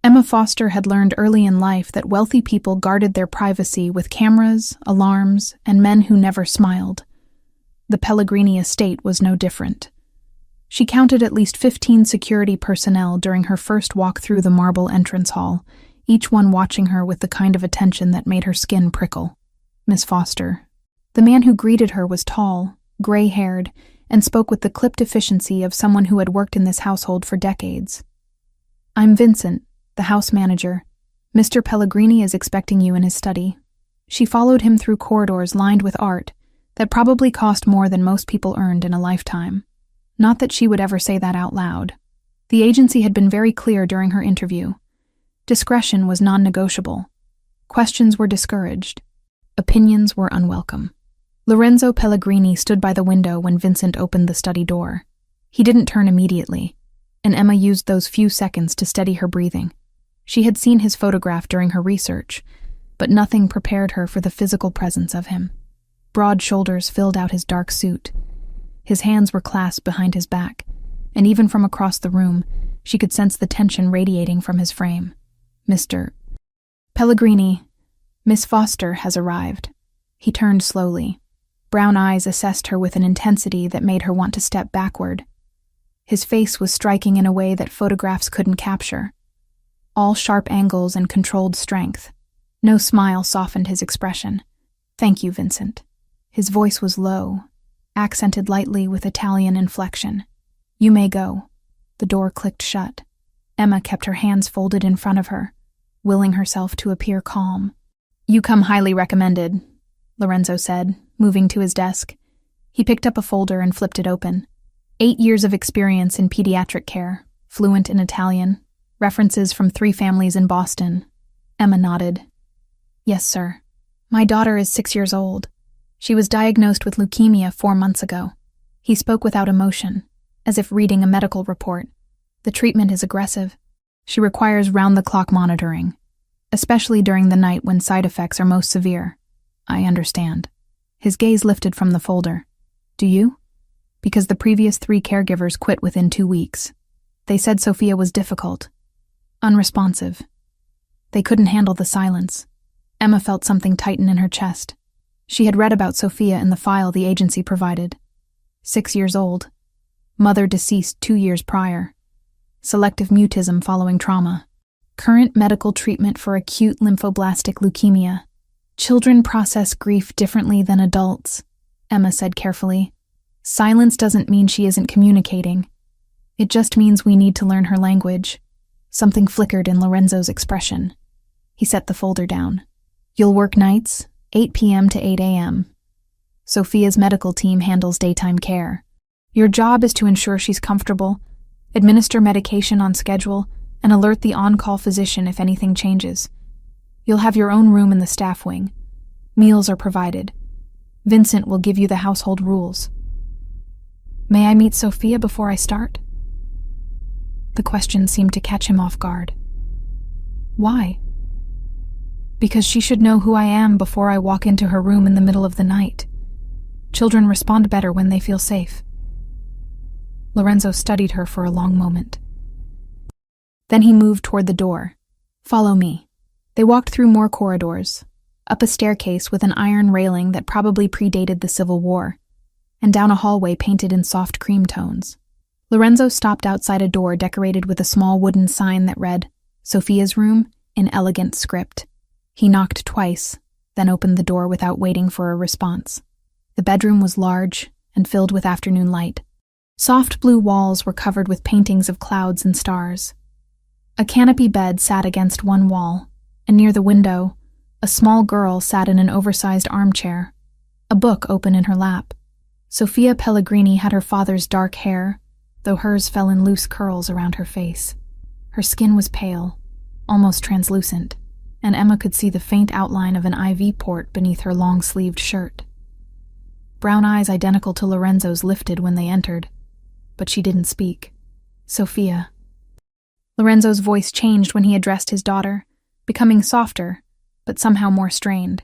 Emma Foster had learned early in life that wealthy people guarded their privacy with cameras, alarms, and men who never smiled. The Pelleigrini estate was no different. She counted at least 15 security personnel during her first walk through the marble entrance hall, each one watching her with the kind of attention that made her skin prickle. Miss Foster. The man who greeted her was tall, gray-haired, and spoke with the clipped efficiency of someone who had worked in this household for decades. "I'm Vincent, the house manager. Mr. Pelleigrini is expecting you in his study." She followed him through corridors lined with art that probably cost more than most people earned in a lifetime. Not that she would ever say that out loud. The agency had been very clear during her interview. Discretion was non-negotiable. Questions were discouraged. Opinions were unwelcome. Lorenzo Pelleigrini stood by the window when Vincent opened the study door. He didn't turn immediately, and Emma used those few seconds to steady her breathing. She had seen his photograph during her research, but nothing prepared her for the physical presence of him. Broad shoulders filled out his dark suit. His hands were clasped behind his back, and even from across the room, she could sense the tension radiating from his frame. "Mr. Pelleigrini, Miss Foster has arrived." He turned slowly. Brown eyes assessed her with an intensity that made her want to step backward. His face was striking in a way that photographs couldn't capture. All sharp angles and controlled strength. No smile softened his expression. "Thank you, Vincent." His voice was low, accented lightly with Italian inflection. "You may go." The door clicked shut. Emma kept her hands folded in front of her, willing herself to appear calm. "You come highly recommended," Lorenzo said, moving to his desk. He picked up a folder and flipped it open. 8 years of experience in pediatric care, fluent in Italian, references from 3 families in Boston. Emma nodded. "Yes, sir. My daughter is 6 years old. She was diagnosed with leukemia 4 months ago." He spoke without emotion, as if reading a medical report. "The treatment is aggressive. She requires round-the-clock monitoring, especially during the night when side effects are most severe." "I understand." His gaze lifted from the folder. "Do you?" "Because the previous 3 caregivers quit within 2 weeks. They said Sophia was difficult, unresponsive. They couldn't handle the silence." Emma felt something tighten in her chest. She had read about Sophia in the file the agency provided. 6 years old. Mother deceased 2 years prior. Selective mutism following trauma. Current medical treatment for acute lymphoblastic leukemia. "Children process grief differently than adults," Emma said carefully. "Silence doesn't mean she isn't communicating. It just means we need to learn her language." Something flickered in Lorenzo's expression. He set the folder down. "You'll work nights, 8 p.m. to 8 a.m. Sophia's medical team handles daytime care. Your job is to ensure she's comfortable, administer medication on schedule, and alert the on-call physician if anything changes. You'll have your own room in the staff wing. Meals are provided. Vincent will give you the household rules." "May I meet Sophia before I start?" The question seemed to catch him off guard. "Why?" "Because she should know who I am before I walk into her room in the middle of the night. Children respond better when they feel safe." Lorenzo studied her for a long moment. Then he moved toward the door. "Follow me." They walked through more corridors, up a staircase with an iron railing that probably predated the Civil War, and down a hallway painted in soft cream tones. Lorenzo stopped outside a door decorated with a small wooden sign that read, "Sophia's room," in elegant script. He knocked twice, then opened the door without waiting for a response. The bedroom was large and filled with afternoon light. Soft blue walls were covered with paintings of clouds and stars. A canopy bed sat against one wall, and near the window, a small girl sat in an oversized armchair, a book open in her lap. Sophia Pelleigrini had her father's dark hair, though hers fell in loose curls around her face. Her skin was pale, almost translucent, and Emma could see the faint outline of an IV port beneath her long-sleeved shirt. Brown eyes identical to Lorenzo's lifted when they entered, but she didn't speak. "Sophia." Lorenzo's voice changed when he addressed his daughter, becoming softer, but somehow more strained.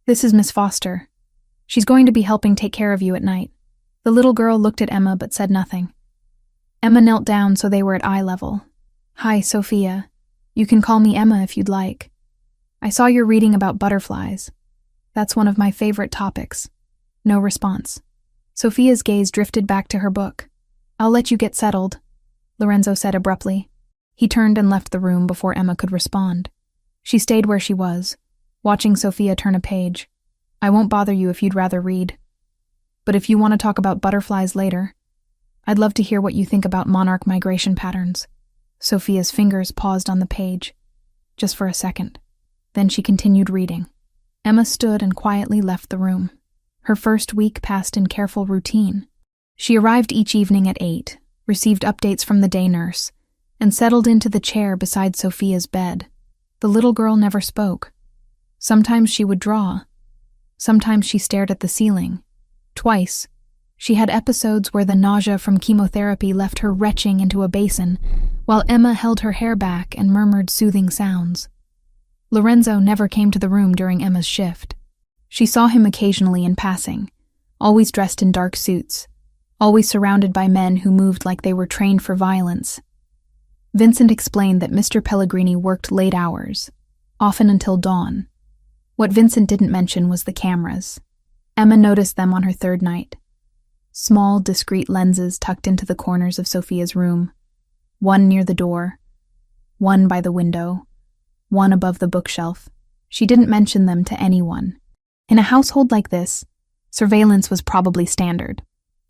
"This is Miss Foster. She's going to be helping take care of you at night." The little girl looked at Emma but said nothing. Emma knelt down so they were at eye level. "Hi, Sophia. You can call me Emma if you'd like. I saw you're reading about butterflies. That's one of my favorite topics. No response. Sophia's gaze drifted back to her book. I'll let you get settled, Lorenzo said abruptly. He turned and left the room before Emma could respond. She stayed where she was, watching Sophia turn a page. I won't bother you if you'd rather read. But if you want to talk about butterflies later, I'd love to hear what you think about monarch migration patterns. Sophia's fingers paused on the page, just for a second. Then she continued reading. Emma stood and quietly left the room. Her first week passed in careful routine. She arrived each evening at 8, received updates from the day nurse, and settled into the chair beside Sophia's bed. The little girl never spoke. Sometimes she would draw. Sometimes she stared at the ceiling. Twice, she had episodes where the nausea from chemotherapy left her retching into a basin, while Emma held her hair back and murmured soothing sounds. Lorenzo never came to the room during Emma's shift. She saw him occasionally in passing, always dressed in dark suits, always surrounded by men who moved like they were trained for violence. Vincent explained that Mr. Pelleigrini worked late hours, often until dawn. What Vincent didn't mention was the cameras. Emma noticed them on her third night. Small, discreet lenses tucked into the corners of Sophia's room. One near the door, one by the window, one above the bookshelf. She didn't mention them to anyone. In a household like this, surveillance was probably standard.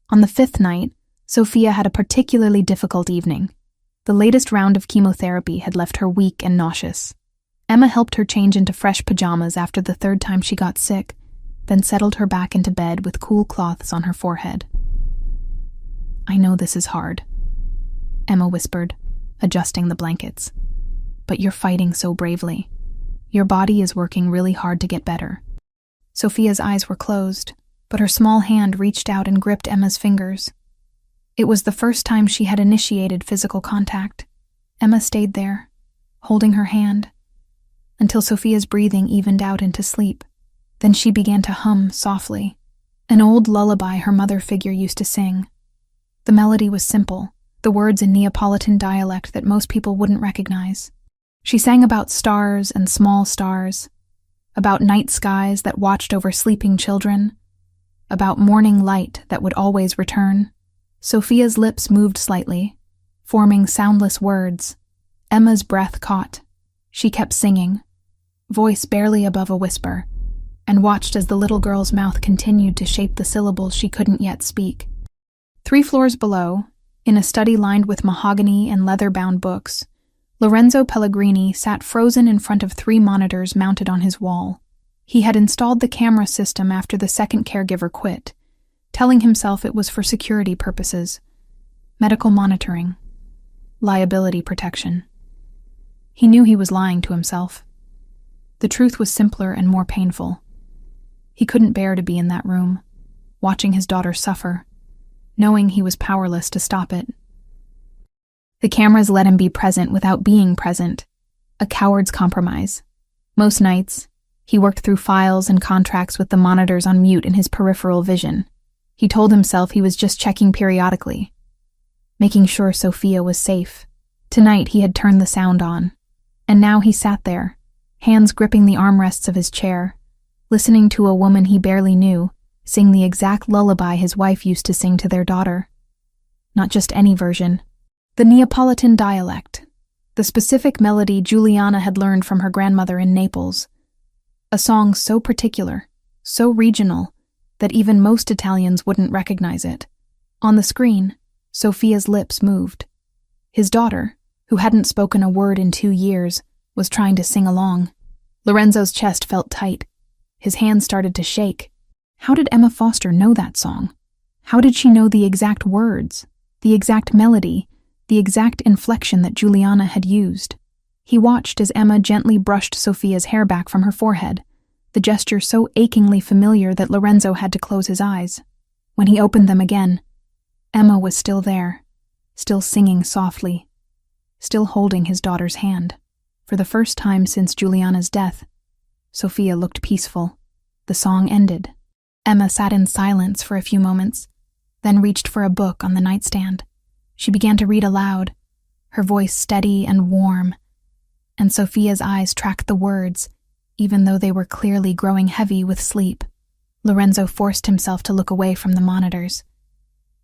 On the 5th night, Sophia had a particularly difficult evening. The latest round of chemotherapy had left her weak and nauseous. Emma helped her change into fresh pajamas after the 3rd time she got sick, then settled her back into bed with cool cloths on her forehead. I know this is hard, Emma whispered, adjusting the blankets. But you're fighting so bravely. Your body is working really hard to get better. Sophia's eyes were closed, but her small hand reached out and gripped Emma's fingers. It was the first time she had initiated physical contact. Emma stayed there, holding her hand, until Sophia's breathing evened out into sleep. Then she began to hum softly, an old lullaby her mother figure used to sing. The melody was simple, the words in Neapolitan dialect that most people wouldn't recognize. She sang about stars and small stars, about night skies that watched over sleeping children, about morning light that would always return. Sophia's lips moved slightly, forming soundless words. Emma's breath caught. She kept singing, voice barely above a whisper, and watched as the little girl's mouth continued to shape the syllables she couldn't yet speak. 3 floors below, in a study lined with mahogany and leather-bound books, Lorenzo Pelleigrini sat frozen in front of 3 monitors mounted on his wall. He had installed the camera system after the second caregiver quit, telling himself it was for security purposes, medical monitoring, liability protection. He knew he was lying to himself. The truth was simpler and more painful. He couldn't bear to be in that room, watching his daughter suffer, knowing he was powerless to stop it. The cameras let him be present without being present, a coward's compromise. Most nights, he worked through files and contracts with the monitors on mute in his peripheral vision. He told himself he was just checking periodically, making sure Sophia was safe. Tonight he had turned the sound on, and now he sat there, hands gripping the armrests of his chair, listening to a woman he barely knew sing the exact lullaby his wife used to sing to their daughter. Not just any version. The Neapolitan dialect, the specific melody Juliana had learned from her grandmother in Naples. A song so particular, so regional, that even most Italians wouldn't recognize it. On the screen, Sophia's lips moved. His daughter, who hadn't spoken a word in 2 years, was trying to sing along. Lorenzo's chest felt tight. His hands started to shake. How did Emma Foster know that song? How did she know the exact words, the exact melody, the exact inflection that Juliana had used? He watched as Emma gently brushed Sophia's hair back from her forehead, the gesture so achingly familiar that Lorenzo had to close his eyes. When he opened them again, Emma was still there, still singing softly, still holding his daughter's hand. For the first time since Juliana's death, Sophia looked peaceful. The song ended. Emma sat in silence for a few moments, then reached for a book on the nightstand. She began to read aloud, her voice steady and warm, and Sophia's eyes tracked the words, even though they were clearly growing heavy with sleep. Lorenzo forced himself to look away from the monitors.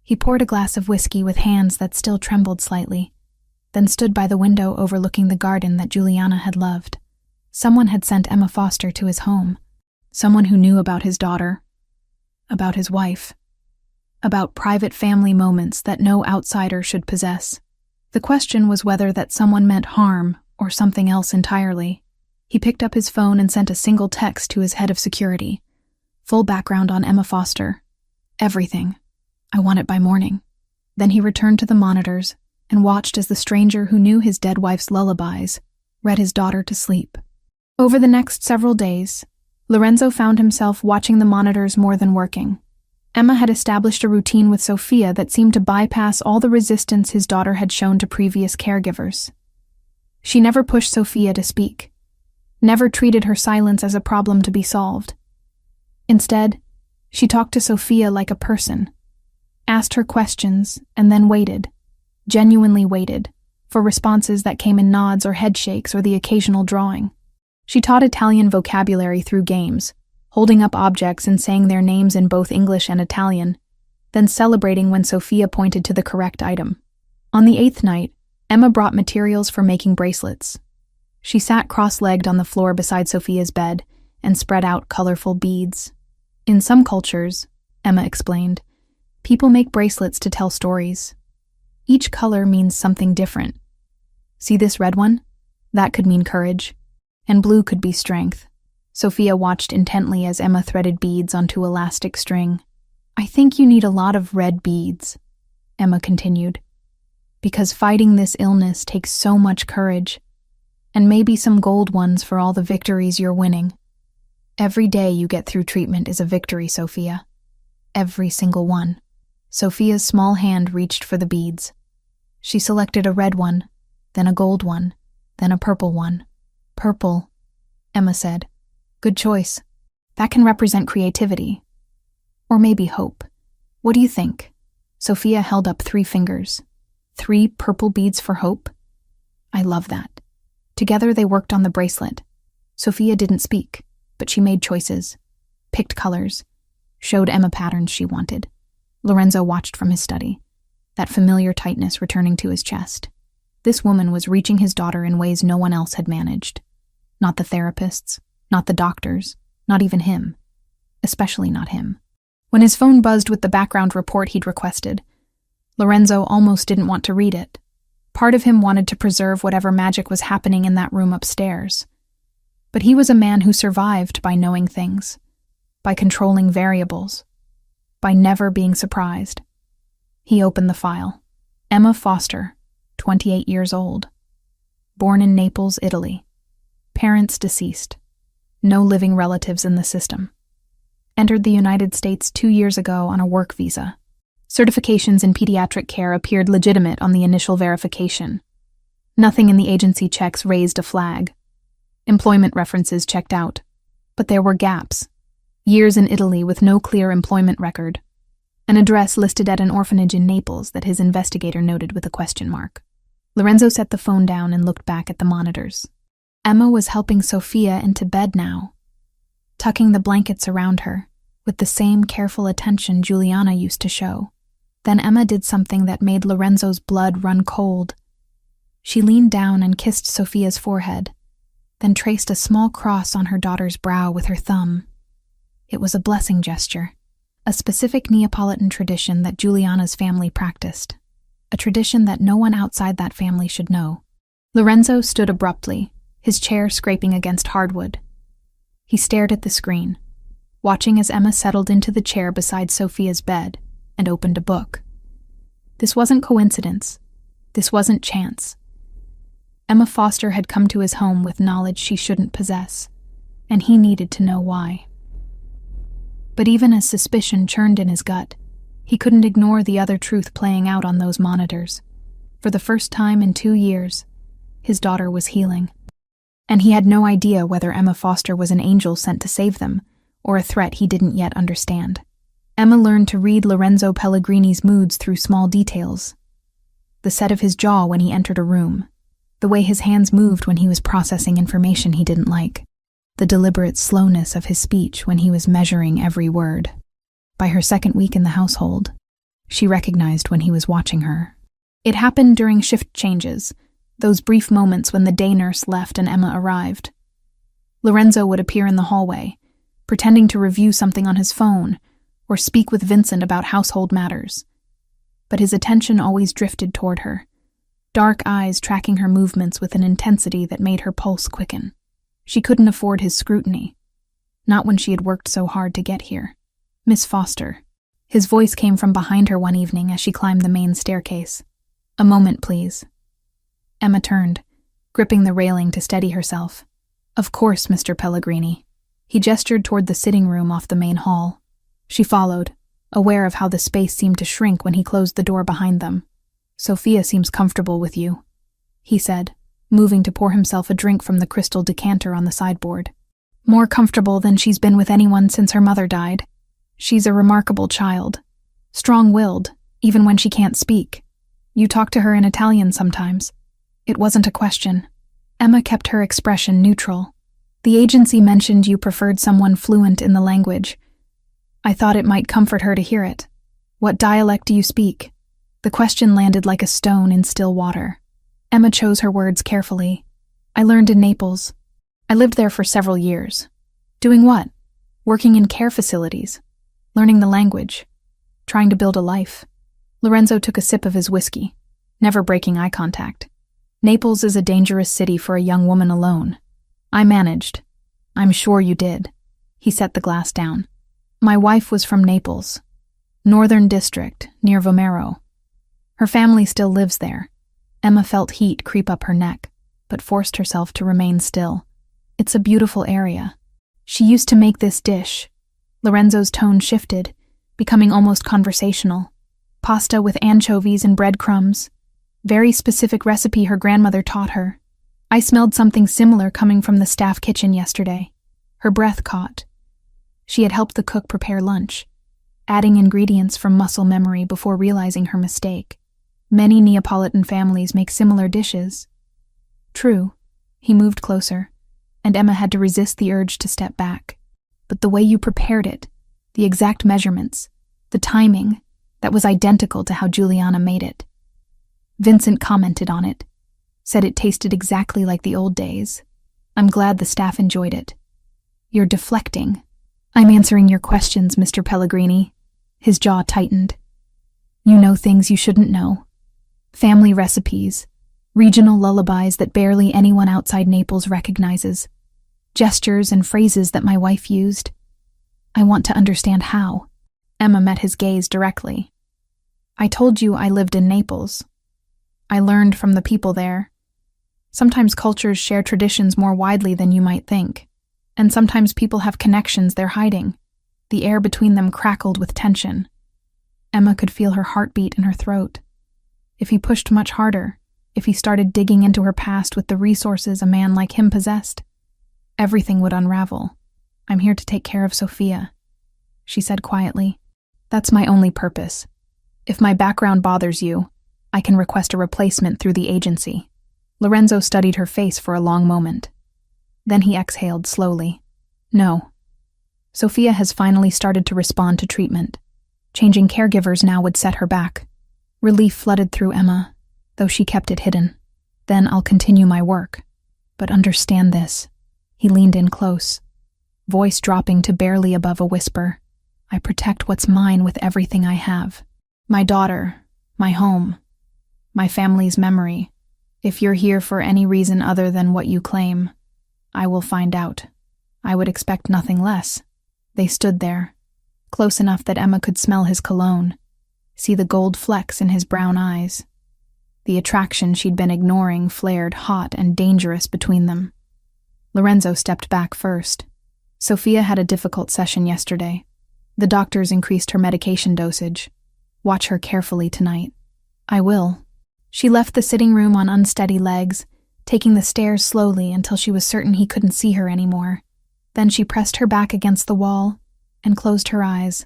He poured a glass of whiskey with hands that still trembled slightly, then stood by the window overlooking the garden that Juliana had loved. Someone had sent Emma Foster to his home. Someone who knew about his daughter, about his wife, about private family moments that no outsider should possess. The question was whether that someone meant harm or something else entirely. He picked up his phone and sent a single text to his head of security. Full background on Emma Foster. Everything. I want it by morning. Then he returned to the monitors and watched as the stranger who knew his dead wife's lullabies read his daughter to sleep. Over the next several days, Lorenzo found himself watching the monitors more than working. Emma had established a routine with Sophia that seemed to bypass all the resistance his daughter had shown to previous caregivers. She never pushed Sophia to speak, never treated her silence as a problem to be solved. Instead, she talked to Sophia like a person, asked her questions, and then waited, genuinely waited, for responses that came in nods or head shakes or the occasional drawing. She taught Italian vocabulary through games, holding up objects and saying their names in both English and Italian, then celebrating when Sophia pointed to the correct item. On the 8th night, Emma brought materials for making bracelets. She sat cross-legged on the floor beside Sophia's bed and spread out colorful beads. In some cultures, Emma explained, people make bracelets to tell stories. Each color means something different. See this red one? That could mean courage. And blue could be strength. Sophia watched intently as Emma threaded beads onto elastic string. I think you need a lot of red beads, Emma continued, because fighting this illness takes so much courage, and maybe some gold ones for all the victories you're winning. Every day you get through treatment is a victory, Sophia. Every single one. Sophia's small hand reached for the beads. She selected a red one, then a gold one, then a purple one. Purple, Emma said. Good choice. That can represent creativity. Or maybe hope. What do you think? Sophia held up 3 fingers. 3 purple beads for hope? I love that. Together they worked on the bracelet. Sophia didn't speak, but she made choices, picked colors, showed Emma patterns she wanted. Lorenzo watched from his study, that familiar tightness returning to his chest. This woman was reaching his daughter in ways no one else had managed. Not the therapists, not the doctors, not even him. Especially not him. When his phone buzzed with the background report he'd requested, Lorenzo almost didn't want to read it. Part of him wanted to preserve whatever magic was happening in that room upstairs. But he was a man who survived by knowing things, by controlling variables, by never being surprised. He opened the file. Emma Foster, 28 years old. Born in Naples, Italy. Parents deceased. No living relatives in the system. Entered the United States 2 years ago on a work visa. Certifications in pediatric care appeared legitimate on the initial verification. Nothing in the agency checks raised a flag. Employment references checked out. But there were gaps. Years in Italy with no clear employment record. An address listed at an orphanage in Naples that his investigator noted with a question mark. Lorenzo set the phone down and looked back at the monitors. Emma was helping Sophia into bed now, tucking the blankets around her, with the same careful attention Juliana used to show. Then Emma did something that made Lorenzo's blood run cold. She leaned down and kissed Sophia's forehead, then traced a small cross on her daughter's brow with her thumb. It was a blessing gesture, a specific Neapolitan tradition that Juliana's family practiced, a tradition that no one outside that family should know. Lorenzo stood abruptly, his chair scraping against hardwood. He stared at the screen, watching as Emma settled into the chair beside Sophia's bed and opened a book. This wasn't coincidence. This wasn't chance. Emma Foster had come to his home with knowledge she shouldn't possess, and he needed to know why. But even as suspicion churned in his gut, he couldn't ignore the other truth playing out on those monitors. For the first time in 2 years, his daughter was healing. And he had no idea whether Emma Foster was an angel sent to save them, or a threat he didn't yet understand. Emma learned to read Lorenzo Pellegrini's moods through small details. The set of his jaw when he entered a room, The way his hands moved when he was processing information he didn't like. The deliberate slowness of his speech when he was measuring every word. By her second week in the household, she recognized when he was watching her. It happened during shift changes, those brief moments when the day nurse left and Emma arrived. Lorenzo would appear in the hallway, pretending to review something on his phone or speak with Vincent about household matters. But his attention always drifted toward her, dark eyes tracking her movements with an intensity that made her pulse quicken. She couldn't afford his scrutiny, not when she had worked so hard to get here. "Miss Foster." His voice came from behind her one evening as she climbed the main staircase. "A moment, please." Emma turned, gripping the railing to steady herself. "Of course, Mr. Pelleigrini." He gestured toward the sitting room off the main hall. She followed, aware of how the space seemed to shrink when he closed the door behind them. "Sophia seems comfortable with you," he said, moving to pour himself a drink from the crystal decanter on the sideboard. "More comfortable than she's been with anyone since her mother died. She's a remarkable child, strong-willed, even when she can't speak. You talk to her in Italian sometimes." It wasn't a question. Emma kept her expression neutral. "The agency mentioned you preferred someone fluent in the language. I thought it might comfort her to hear it. What dialect do you speak?" The question landed like a stone in still water. Emma chose her words carefully. "I learned in Naples. I lived there for several years." "Doing what?" "Working in care facilities. Learning the language. Trying to build a life." Lorenzo took a sip of his whiskey, never breaking eye contact. "Naples is a dangerous city for a young woman alone. I managed." "I'm sure you did." He set the glass down. "My wife was from Naples, Northern District, near Vomero. Her family still lives there." Emma felt heat creep up her neck, but forced herself to remain still. "It's a beautiful area. She used to make this dish." Lorenzo's tone shifted, becoming almost conversational. "Pasta with anchovies and breadcrumbs. Very specific recipe her grandmother taught her. I smelled something similar coming from the staff kitchen yesterday." Her breath caught. She had helped the cook prepare lunch, adding ingredients from muscle memory before realizing her mistake. Many Neapolitan families make similar dishes. "True." He moved closer, and Emma had to resist the urge to step back. "But the way you prepared it, the exact measurements, the timing, that was identical to how Juliana made it. Vincent commented on it, said it tasted exactly like the old days. I'm glad the staff enjoyed it." "You're deflecting." "I'm answering your questions, Mr. Pelleigrini." His jaw tightened. "You know things you shouldn't know. Family recipes, regional lullabies that barely anyone outside Naples recognizes, gestures and phrases that my wife used. I want to understand how." Emma met his gaze directly. "I told you I lived in Naples. I learned from the people there. Sometimes cultures share traditions more widely than you might think, and sometimes people have connections they're hiding." The air between them crackled with tension. Emma could feel her heartbeat in her throat. If he pushed much harder, if he started digging into her past with the resources a man like him possessed, everything would unravel. "I'm here to take care of Sophia," she said quietly. "That's my only purpose. If my background bothers you, I can request a replacement through the agency." Lorenzo studied her face for a long moment. Then he exhaled slowly. "No. Sophia has finally started to respond to treatment. Changing caregivers now would set her back." Relief flooded through Emma, though she kept it hidden. "Then I'll continue my work. But understand this." He leaned in close, voice dropping to barely above a whisper. "I protect what's mine with everything I have. My daughter, my home, my family's memory. If you're here for any reason other than what you claim, I will find out. I would expect nothing less." They stood there, close enough that Emma could smell his cologne, see the gold flecks in his brown eyes. The attraction she'd been ignoring flared hot and dangerous between them. Lorenzo stepped back first. "Sophia had a difficult session yesterday. The doctors increased her medication dosage. Watch her carefully tonight." "I will." She left the sitting room on unsteady legs, taking the stairs slowly until she was certain he couldn't see her anymore. Then she pressed her back against the wall and closed her eyes,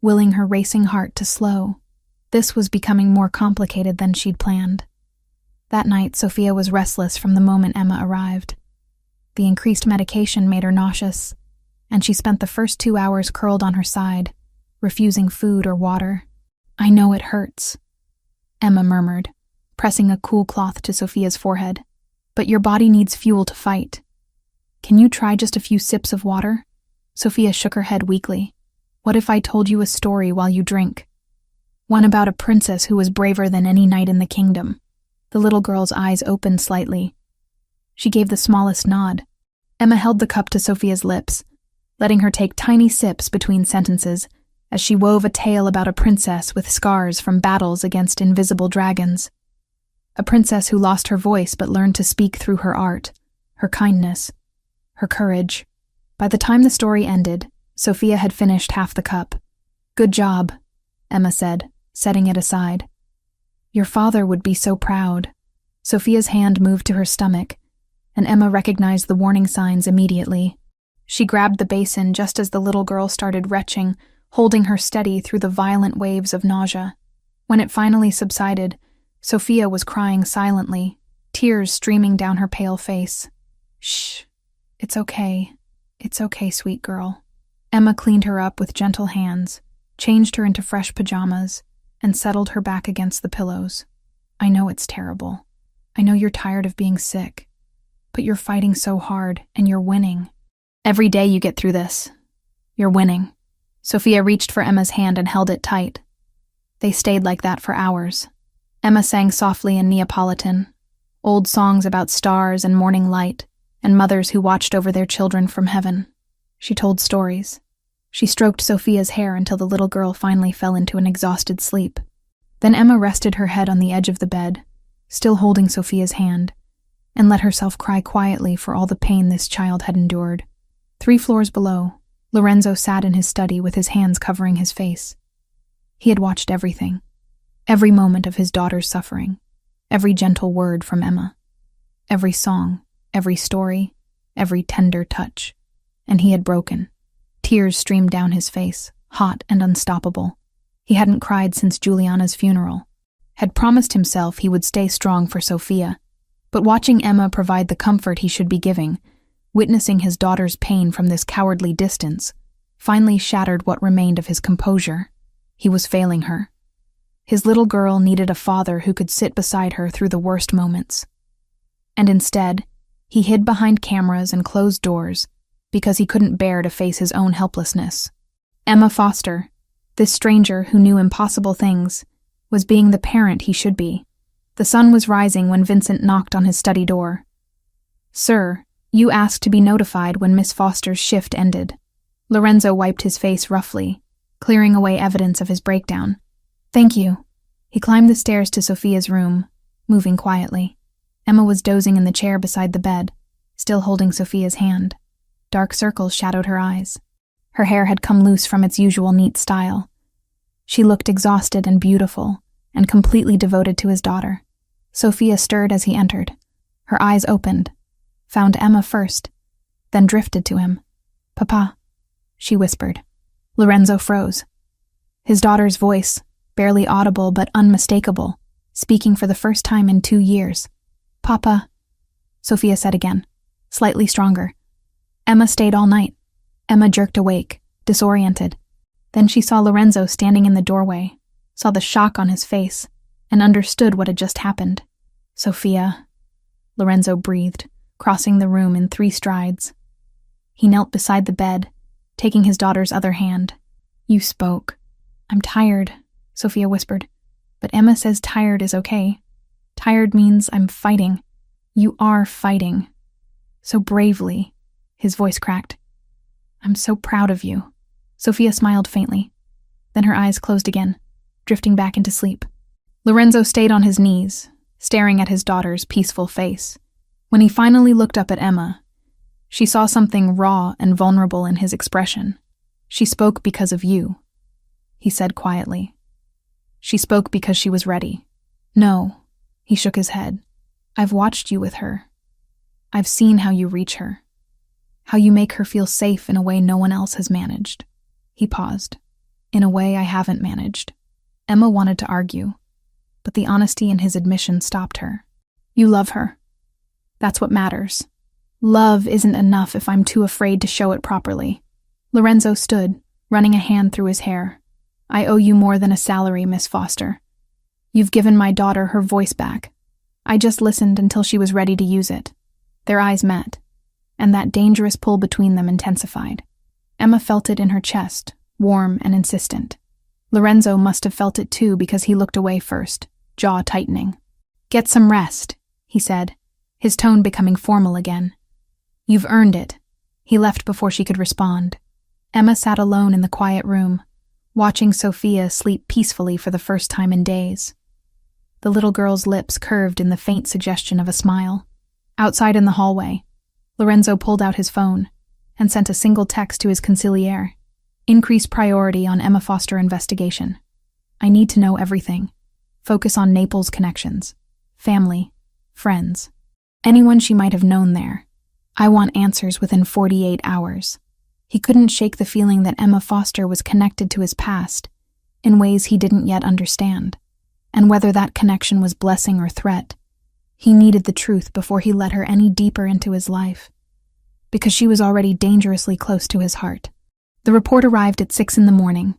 willing her racing heart to slow. This was becoming more complicated than she'd planned. That night, Sophia was restless from the moment Emma arrived. The increased medication made her nauseous, and she spent the first 2 hours curled on her side, refusing food or water. "I know it hurts," Emma murmured, pressing a cool cloth to Sophia's forehead. "But your body needs fuel to fight. Can you try just a few sips of water?" Sophia shook her head weakly. "What if I told you a story while you drink? One about a princess who was braver than any knight in the kingdom." The little girl's eyes opened slightly. She gave the smallest nod. Emma held the cup to Sophia's lips, letting her take tiny sips between sentences as she wove a tale about a princess with scars from battles against invisible dragons. A princess who lost her voice but learned to speak through her art, her kindness, her courage. By the time the story ended, Sophia had finished half the cup. "Good job," Emma said, setting it aside. "Your father would be so proud." Sophia's hand moved to her stomach, and Emma recognized the warning signs immediately. She grabbed the basin just as the little girl started retching, holding her steady through the violent waves of nausea. When it finally subsided, Sophia was crying silently, tears streaming down her pale face. "Shh, it's okay. It's okay, sweet girl." Emma cleaned her up with gentle hands, changed her into fresh pajamas, and settled her back against the pillows. "I know it's terrible. I know you're tired of being sick. But you're fighting so hard, and you're winning. Every day you get through this, you're winning." Sophia reached for Emma's hand and held it tight. They stayed like that for hours. Emma sang softly in Neapolitan, old songs about stars and morning light, and mothers who watched over their children from heaven. She told stories. She stroked Sophia's hair until the little girl finally fell into an exhausted sleep. Then Emma rested her head on the edge of the bed, still holding Sophia's hand, and let herself cry quietly for all the pain this child had endured. 3 floors below, Lorenzo sat in his study with his hands covering his face. He had watched everything, every moment of his daughter's suffering, every gentle word from Emma, every song, every story, every tender touch. And he had broken. Tears streamed down his face, hot and unstoppable. He hadn't cried since Juliana's funeral, had promised himself he would stay strong for Sophia, but watching Emma provide the comfort he should be giving, witnessing his daughter's pain from this cowardly distance, finally shattered what remained of his composure. He was failing her. His little girl needed a father who could sit beside her through the worst moments. And instead, he hid behind cameras and closed doors because he couldn't bear to face his own helplessness. Emma Foster, this stranger who knew impossible things, was being the parent he should be. The sun was rising when Vincent knocked on his study door. "Sir, you asked to be notified when Miss Foster's shift ended." Lorenzo wiped his face roughly, clearing away evidence of his breakdown. "Thank you." He climbed the stairs to Sophia's room, moving quietly. Emma was dozing in the chair beside the bed, still holding Sophia's hand. Dark circles shadowed her eyes. Her hair had come loose from its usual neat style. She looked exhausted and beautiful, and completely devoted to his daughter. Sophia stirred as he entered. Her eyes opened, found Emma first, then drifted to him. "Papa," she whispered. Lorenzo froze. His daughter's voice, barely audible but unmistakable, speaking for the first time in 2 years. "Papa," Sophia said again, slightly stronger. Emma stayed all night. Emma jerked awake, disoriented. Then she saw Lorenzo standing in the doorway, saw the shock on his face, and understood what had just happened. "Sophia," Lorenzo breathed, crossing the room in 3 strides. He knelt beside the bed, taking his daughter's other hand. "You spoke." "I'm tired," Sophia whispered. "But Emma says tired is okay. Tired means I'm fighting." "You are fighting. So bravely." His voice cracked. "I'm so proud of you." Sophia smiled faintly. Then her eyes closed again, drifting back into sleep. Lorenzo stayed on his knees, staring at his daughter's peaceful face. When he finally looked up at Emma, she saw something raw and vulnerable in his expression. "She spoke because of you," he said quietly. "She spoke because she was ready." "No," he shook his head. "I've watched you with her. I've seen how you reach her, how you make her feel safe in a way no one else has managed." He paused. "In a way I haven't managed." Emma wanted to argue, but the honesty in his admission stopped her. You love her. That's what matters. Love isn't enough if I'm too afraid to show it properly. Lorenzo stood, running a hand through his hair. I owe you more than a salary, Miss Foster. You've given my daughter her voice back. I just listened until she was ready to use it. Their eyes met, and that dangerous pull between them intensified. Emma felt it in her chest, warm and insistent. Lorenzo must have felt it too because he looked away first, jaw tightening. Get some rest, he said, his tone becoming formal again. You've earned it. He left before she could respond. Emma sat alone in the quiet room, watching Sophia sleep peacefully for the first time in days. The little girl's lips curved in the faint suggestion of a smile. Outside in the hallway, Lorenzo pulled out his phone and sent a single text to his consigliere. Increase priority on Emma Foster investigation. I need to know everything. Focus on Naples connections. Family. Friends. Anyone she might have known there. I want answers within 48 hours. He couldn't shake the feeling that Emma Foster was connected to his past in ways he didn't yet understand. And whether that connection was blessing or threat, he needed the truth before he let her any deeper into his life, because she was already dangerously close to his heart. The report arrived at 6 a.m,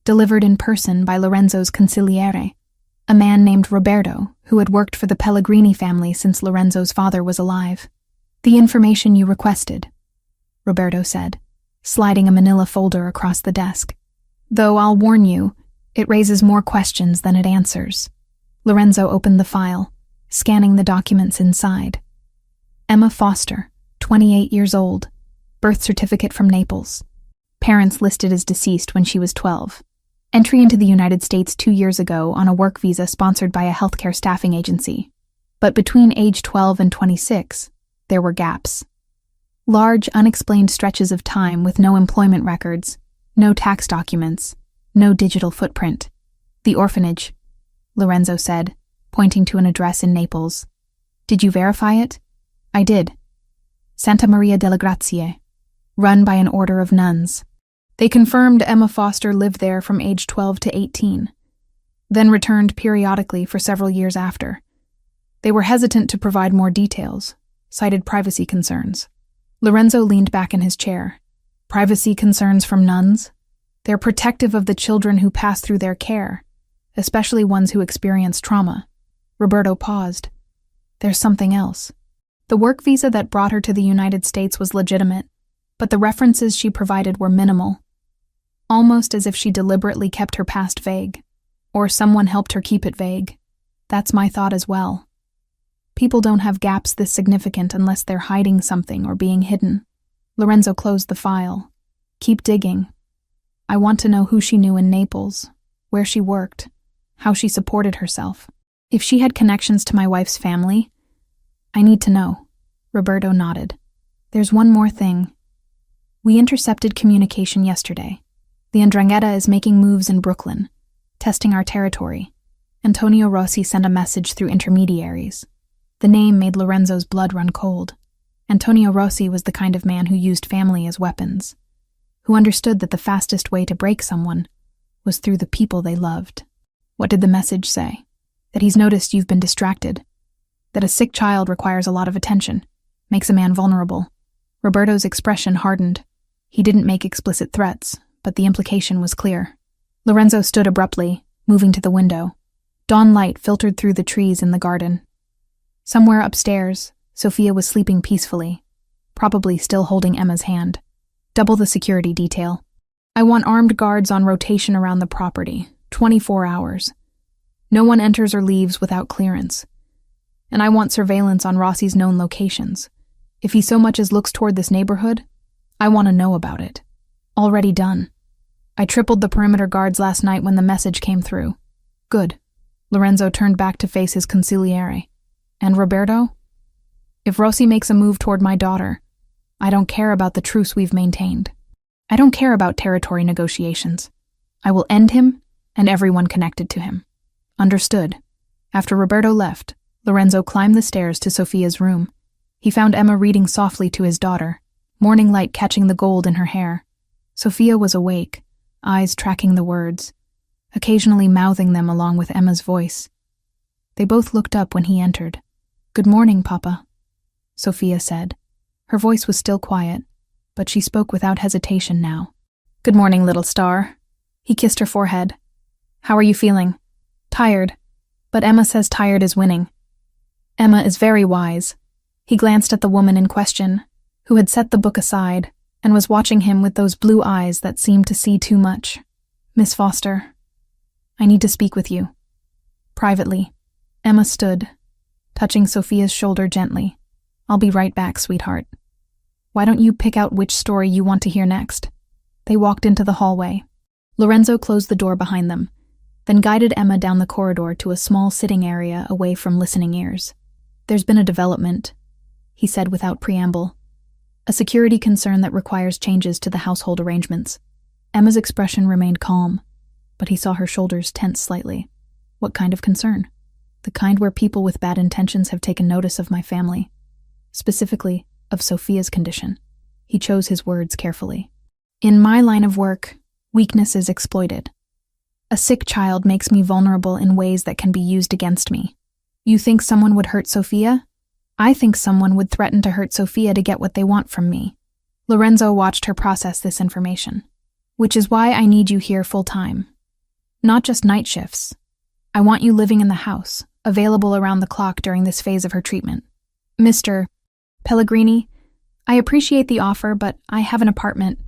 delivered in person by Lorenzo's consigliere, a man named Roberto, who had worked for the Pelleigrini family since Lorenzo's father was alive. The information you requested, Roberto said, sliding a manila folder across the desk. Though I'll warn you, it raises more questions than it answers. Lorenzo opened the file, scanning the documents inside. Emma Foster, 28 years old, birth certificate from Naples. Parents listed as deceased when she was 12. Entry into the United States 2 years ago on a work visa sponsored by a healthcare staffing agency. But between age 12 and 26, there were gaps. Large, unexplained stretches of time with no employment records, no tax documents, no digital footprint. The orphanage, Lorenzo said, pointing to an address in Naples. Did you verify it? I did. Santa Maria delle Grazie, run by an order of nuns. They confirmed Emma Foster lived there from age 12 to 18, then returned periodically for several years after. They were hesitant to provide more details, cited privacy concerns. Lorenzo leaned back in his chair. Privacy concerns from nuns? They're protective of the children who pass through their care, especially ones who experience trauma. Roberto paused. There's something else. The work visa that brought her to the United States was legitimate, but the references she provided were minimal, almost as if she deliberately kept her past vague, or someone helped her keep it vague. That's my thought as well. People don't have gaps this significant unless they're hiding something or being hidden. Lorenzo closed the file. Keep digging. I want to know who she knew in Naples, where she worked, how she supported herself. If she had connections to my wife's family, I need to know. Roberto nodded. There's one more thing. We intercepted communication yesterday. The 'Ndrangheta is making moves in Brooklyn, testing our territory. Antonio Rossi sent a message through intermediaries. The name made Lorenzo's blood run cold. Antonio Rossi was the kind of man who used family as weapons, who understood that the fastest way to break someone was through the people they loved. What did the message say? That he's noticed you've been distracted. That a sick child requires a lot of attention, makes a man vulnerable. Roberto's expression hardened. He didn't make explicit threats, but the implication was clear. Lorenzo stood abruptly, moving to the window. Dawn light filtered through the trees in the garden. Somewhere upstairs, Sophia was sleeping peacefully, probably still holding Emma's hand. Double the security detail. I want armed guards on rotation around the property, 24 hours. No one enters or leaves without clearance. And I want surveillance on Rossi's known locations. If he so much as looks toward this neighborhood, I want to know about it. Already done. I tripled the perimeter guards last night when the message came through. Good. Lorenzo turned back to face his consigliere. And Roberto? If Rossi makes a move toward my daughter, I don't care about the truce we've maintained. I don't care about territory negotiations. I will end him and everyone connected to him. Understood. After Roberto left, Lorenzo climbed the stairs to Sophia's room. He found Emma reading softly to his daughter, morning light catching the gold in her hair. Sophia was awake, eyes tracking the words, occasionally mouthing them along with Emma's voice. They both looked up when he entered. "Good morning, Papa," Sophia said. Her voice was still quiet, but she spoke without hesitation now. "Good morning, little star." He kissed her forehead. "How are you feeling?" "Tired, but Emma says tired is winning." "Emma is very wise." He glanced at the woman in question, who had set the book aside and was watching him with those blue eyes that seemed to see too much. "Miss Foster, I need to speak with you." Privately, Emma stood, touching Sophia's shoulder gently. "I'll be right back, sweetheart. Why don't you pick out which story you want to hear next?" They walked into the hallway. Lorenzo closed the door behind them, then guided Emma down the corridor to a small sitting area away from listening ears. "There's been a development," he said without preamble. "A security concern that requires changes to the household arrangements." Emma's expression remained calm, but he saw her shoulders tense slightly. "What kind of concern?" "The kind where people with bad intentions have taken notice of my family. Specifically, of Sophia's condition." He chose his words carefully. "In my line of work, weakness is exploited. A sick child makes me vulnerable in ways that can be used against me. You think someone would hurt Sophia? I think someone would threaten to hurt Sophia to get what they want from me." Lorenzo watched her process this information. "Which is why I need you here full-time. Not just night shifts. I want you living in the house, available around the clock during this phase of her treatment. Mr. Pelleigrini, I appreciate the offer, but I have an apartment,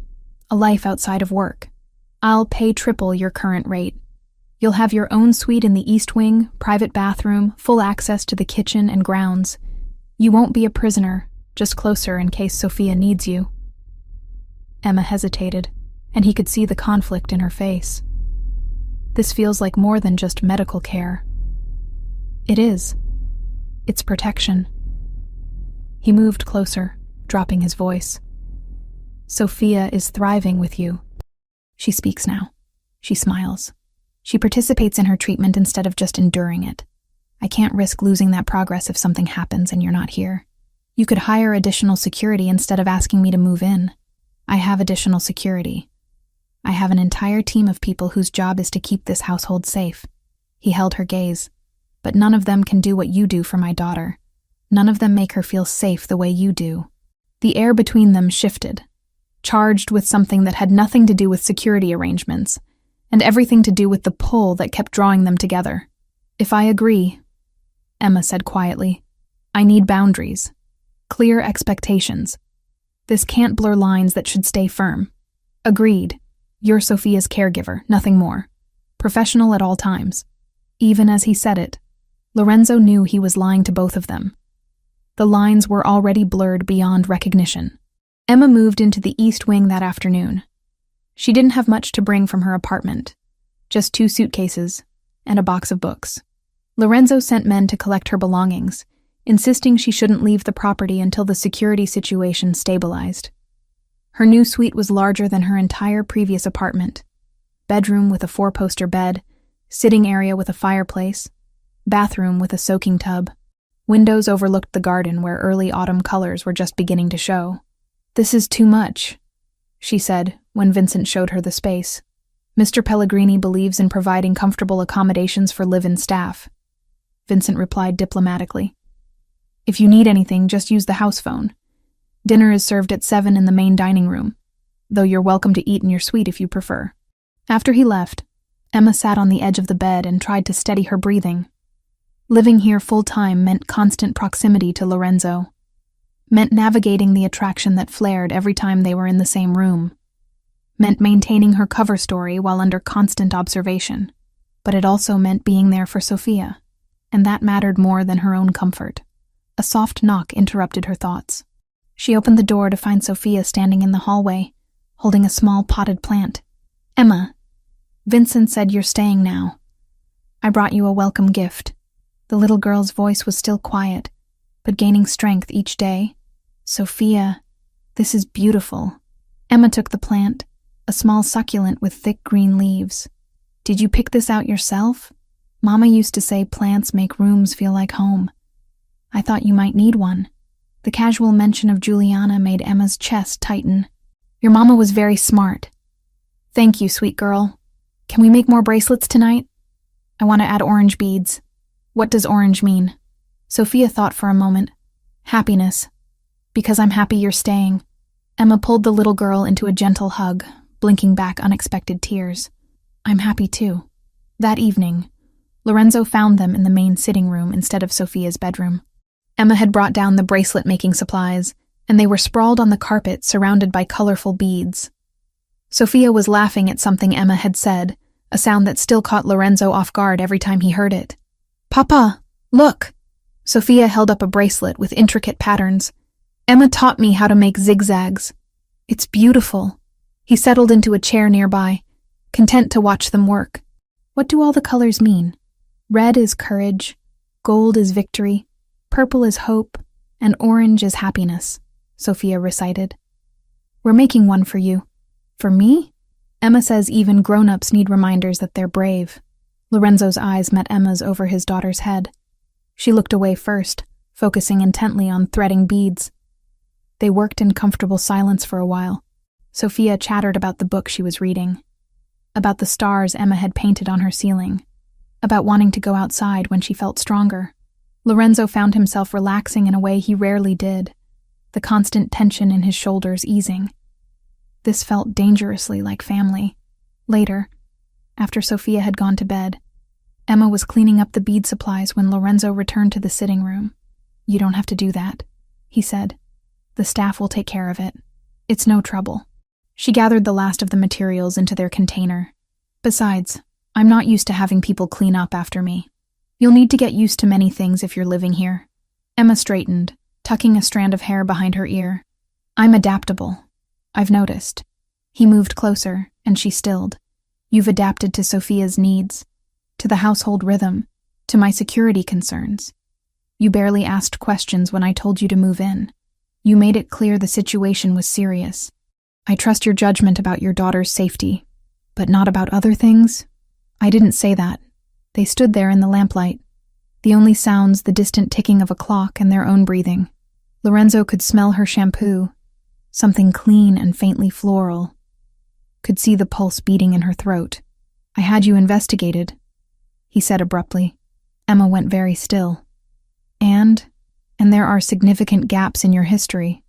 a life outside of work. I'll pay triple your current rate. You'll have your own suite in the East Wing, private bathroom, full access to the kitchen and grounds. You won't be a prisoner, just closer in case Sophia needs you." Emma hesitated, and he could see the conflict in her face. "This feels like more than just medical care." "It is. It's protection." He moved closer, dropping his voice. "Sophia is thriving with you. She speaks now. She smiles. She participates in her treatment instead of just enduring it. I can't risk losing that progress if something happens and you're not here. You could hire additional security instead of asking me to move in. I have additional security. I have an entire team of people whose job is to keep this household safe." He held her gaze. "But none of them can do what you do for my daughter. None of them make her feel safe the way you do." The air between them shifted, charged with something that had nothing to do with security arrangements, and everything to do with the pull that kept drawing them together. "If I agree," Emma said quietly, "I need boundaries, clear expectations. This can't blur lines that should stay firm. Agreed. You're Sophia's caregiver, nothing more. Professional at all times." Even as he said it, Lorenzo knew he was lying to both of them. The lines were already blurred beyond recognition. Emma moved into the East Wing that afternoon. She didn't have much to bring from her apartment, just 2 suitcases and a box of books. Lorenzo sent men to collect her belongings, insisting she shouldn't leave the property until the security situation stabilized. Her new suite was larger than her entire previous apartment. Bedroom with a 4-poster bed, sitting area with a fireplace, bathroom with a soaking tub. Windows overlooked the garden where early autumn colors were just beginning to show. "This is too much," she said when Vincent showed her the space. "Mr. Pelleigrini believes in providing comfortable accommodations for live-in staff." Vincent replied diplomatically. "If you need anything, just use the house phone. Dinner is served at 7 in the main dining room, though you're welcome to eat in your suite if you prefer." After he left, Emma sat on the edge of the bed and tried to steady her breathing. Living here full-time meant constant proximity to Lorenzo, meant navigating the attraction that flared every time they were in the same room, meant maintaining her cover story while under constant observation. But it also meant being there for Sophia, and that mattered more than her own comfort. A soft knock interrupted her thoughts. She opened the door to find Sophia standing in the hallway, holding a small potted plant. "Emma, Vincent said you're staying now. I brought you a welcome gift." The little girl's voice was still quiet, but gaining strength each day. "Sophia, this is beautiful." Emma took the plant, a small succulent with thick green leaves. "Did you pick this out yourself? Mama used to say plants make rooms feel like home. I thought you might need one." The casual mention of Juliana made Emma's chest tighten. "Your mama was very smart." "Thank you, sweet girl. Can we make more bracelets tonight? I want to add orange beads." "What does orange mean?" Sophia thought for a moment. Happiness. Because I'm happy you're staying. Emma pulled the little girl into a gentle hug, blinking back unexpected tears. I'm happy too. That evening, Lorenzo found them in the main sitting room instead of Sophia's bedroom. Emma had brought down the bracelet-making supplies, and they were sprawled on the carpet surrounded by colorful beads. Sophia was laughing at something Emma had said, a sound that still caught Lorenzo off guard every time he heard it. Papa, look! Sophia held up a bracelet with intricate patterns. Emma taught me how to make zigzags. It's beautiful. He settled into a chair nearby, content to watch them work. What do all the colors mean? Red is courage, gold is victory, purple is hope, and orange is happiness, Sophia recited. We're making one for you. For me? Emma says even grown-ups need reminders that they're brave. Lorenzo's eyes met Emma's over his daughter's head. She looked away first, focusing intently on threading beads. They worked in comfortable silence for a while. Sophia chattered about the book she was reading, about the stars Emma had painted on her ceiling, about wanting to go outside when she felt stronger. Lorenzo found himself relaxing in a way he rarely did, the constant tension in his shoulders easing. This felt dangerously like family. Later, after Sophia had gone to bed, Emma was cleaning up the bead supplies when Lorenzo returned to the sitting room. You don't have to do that, he said. The staff will take care of it. It's no trouble. She gathered the last of the materials into their container. Besides, I'm not used to having people clean up after me. You'll need to get used to many things if you're living here. Emma straightened, tucking a strand of hair behind her ear. I'm adaptable. I've noticed. He moved closer, and she stilled. You've adapted to Sophia's needs, to the household rhythm, to my security concerns. You barely asked questions when I told you to move in. You made it clear the situation was serious. I trust your judgment about your daughter's safety, but not about other things? I didn't say that. They stood there in the lamplight. The only sounds the distant ticking of a clock and their own breathing. Lorenzo could smell her shampoo, something clean and faintly floral. Could see the pulse beating in her throat. I had you investigated, he said abruptly. Emma went very still. And there are significant gaps in your history.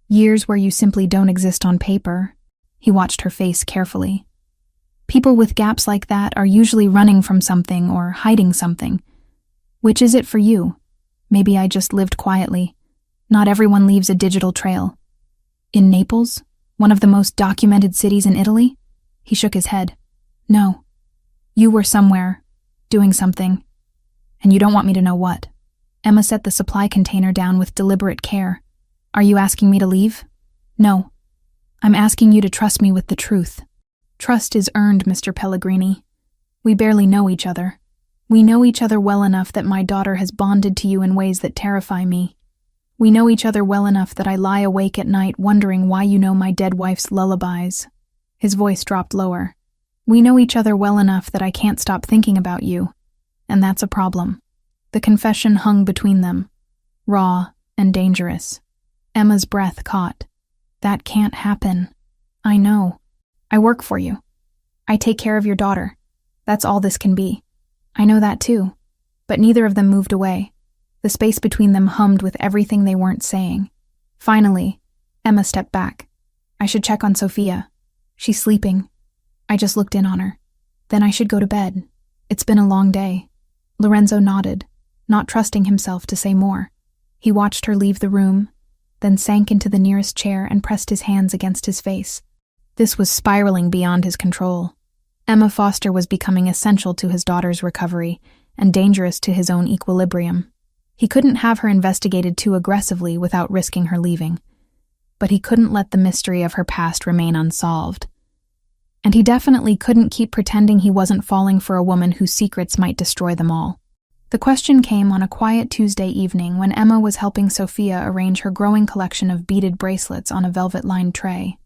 Years where you simply don't exist on paper. He watched her face carefully. People with gaps like that are usually running from something or hiding something. Which is it for you? Maybe I just lived quietly. Not everyone leaves a digital trail. In Naples, one of the most documented cities in Italy? He shook his head. No. You were somewhere, doing something. And you don't want me to know what. Emma set the supply container down with deliberate care. Are you asking me to leave? No. I'm asking you to trust me with the truth. Trust is earned, Mr. Pelleigrini. We barely know each other. We know each other well enough that my daughter has bonded to you in ways that terrify me. We know each other well enough that I lie awake at night wondering why you know my dead wife's lullabies. His voice dropped lower. We know each other well enough that I can't stop thinking about you, and that's a problem. The confession hung between them, raw and dangerous. Emma's breath caught. That can't happen. I know. I work for you. I take care of your daughter. That's all this can be. I know that too. But neither of them moved away. The space between them hummed with everything they weren't saying. Finally, Emma stepped back. I should check on Sophia. She's sleeping. I just looked in on her. Then I should go to bed. It's been a long day. Lorenzo nodded, not trusting himself to say more. He watched her leave the room, then sank into the nearest chair and pressed his hands against his face. This was spiraling beyond his control. Emma Foster was becoming essential to his daughter's recovery and dangerous to his own equilibrium. He couldn't have her investigated too aggressively without risking her leaving. But he couldn't let the mystery of her past remain unsolved. And he definitely couldn't keep pretending he wasn't falling for a woman whose secrets might destroy them all. The question came on a quiet Tuesday evening when Emma was helping Sophia arrange her growing collection of beaded bracelets on a velvet-lined tray.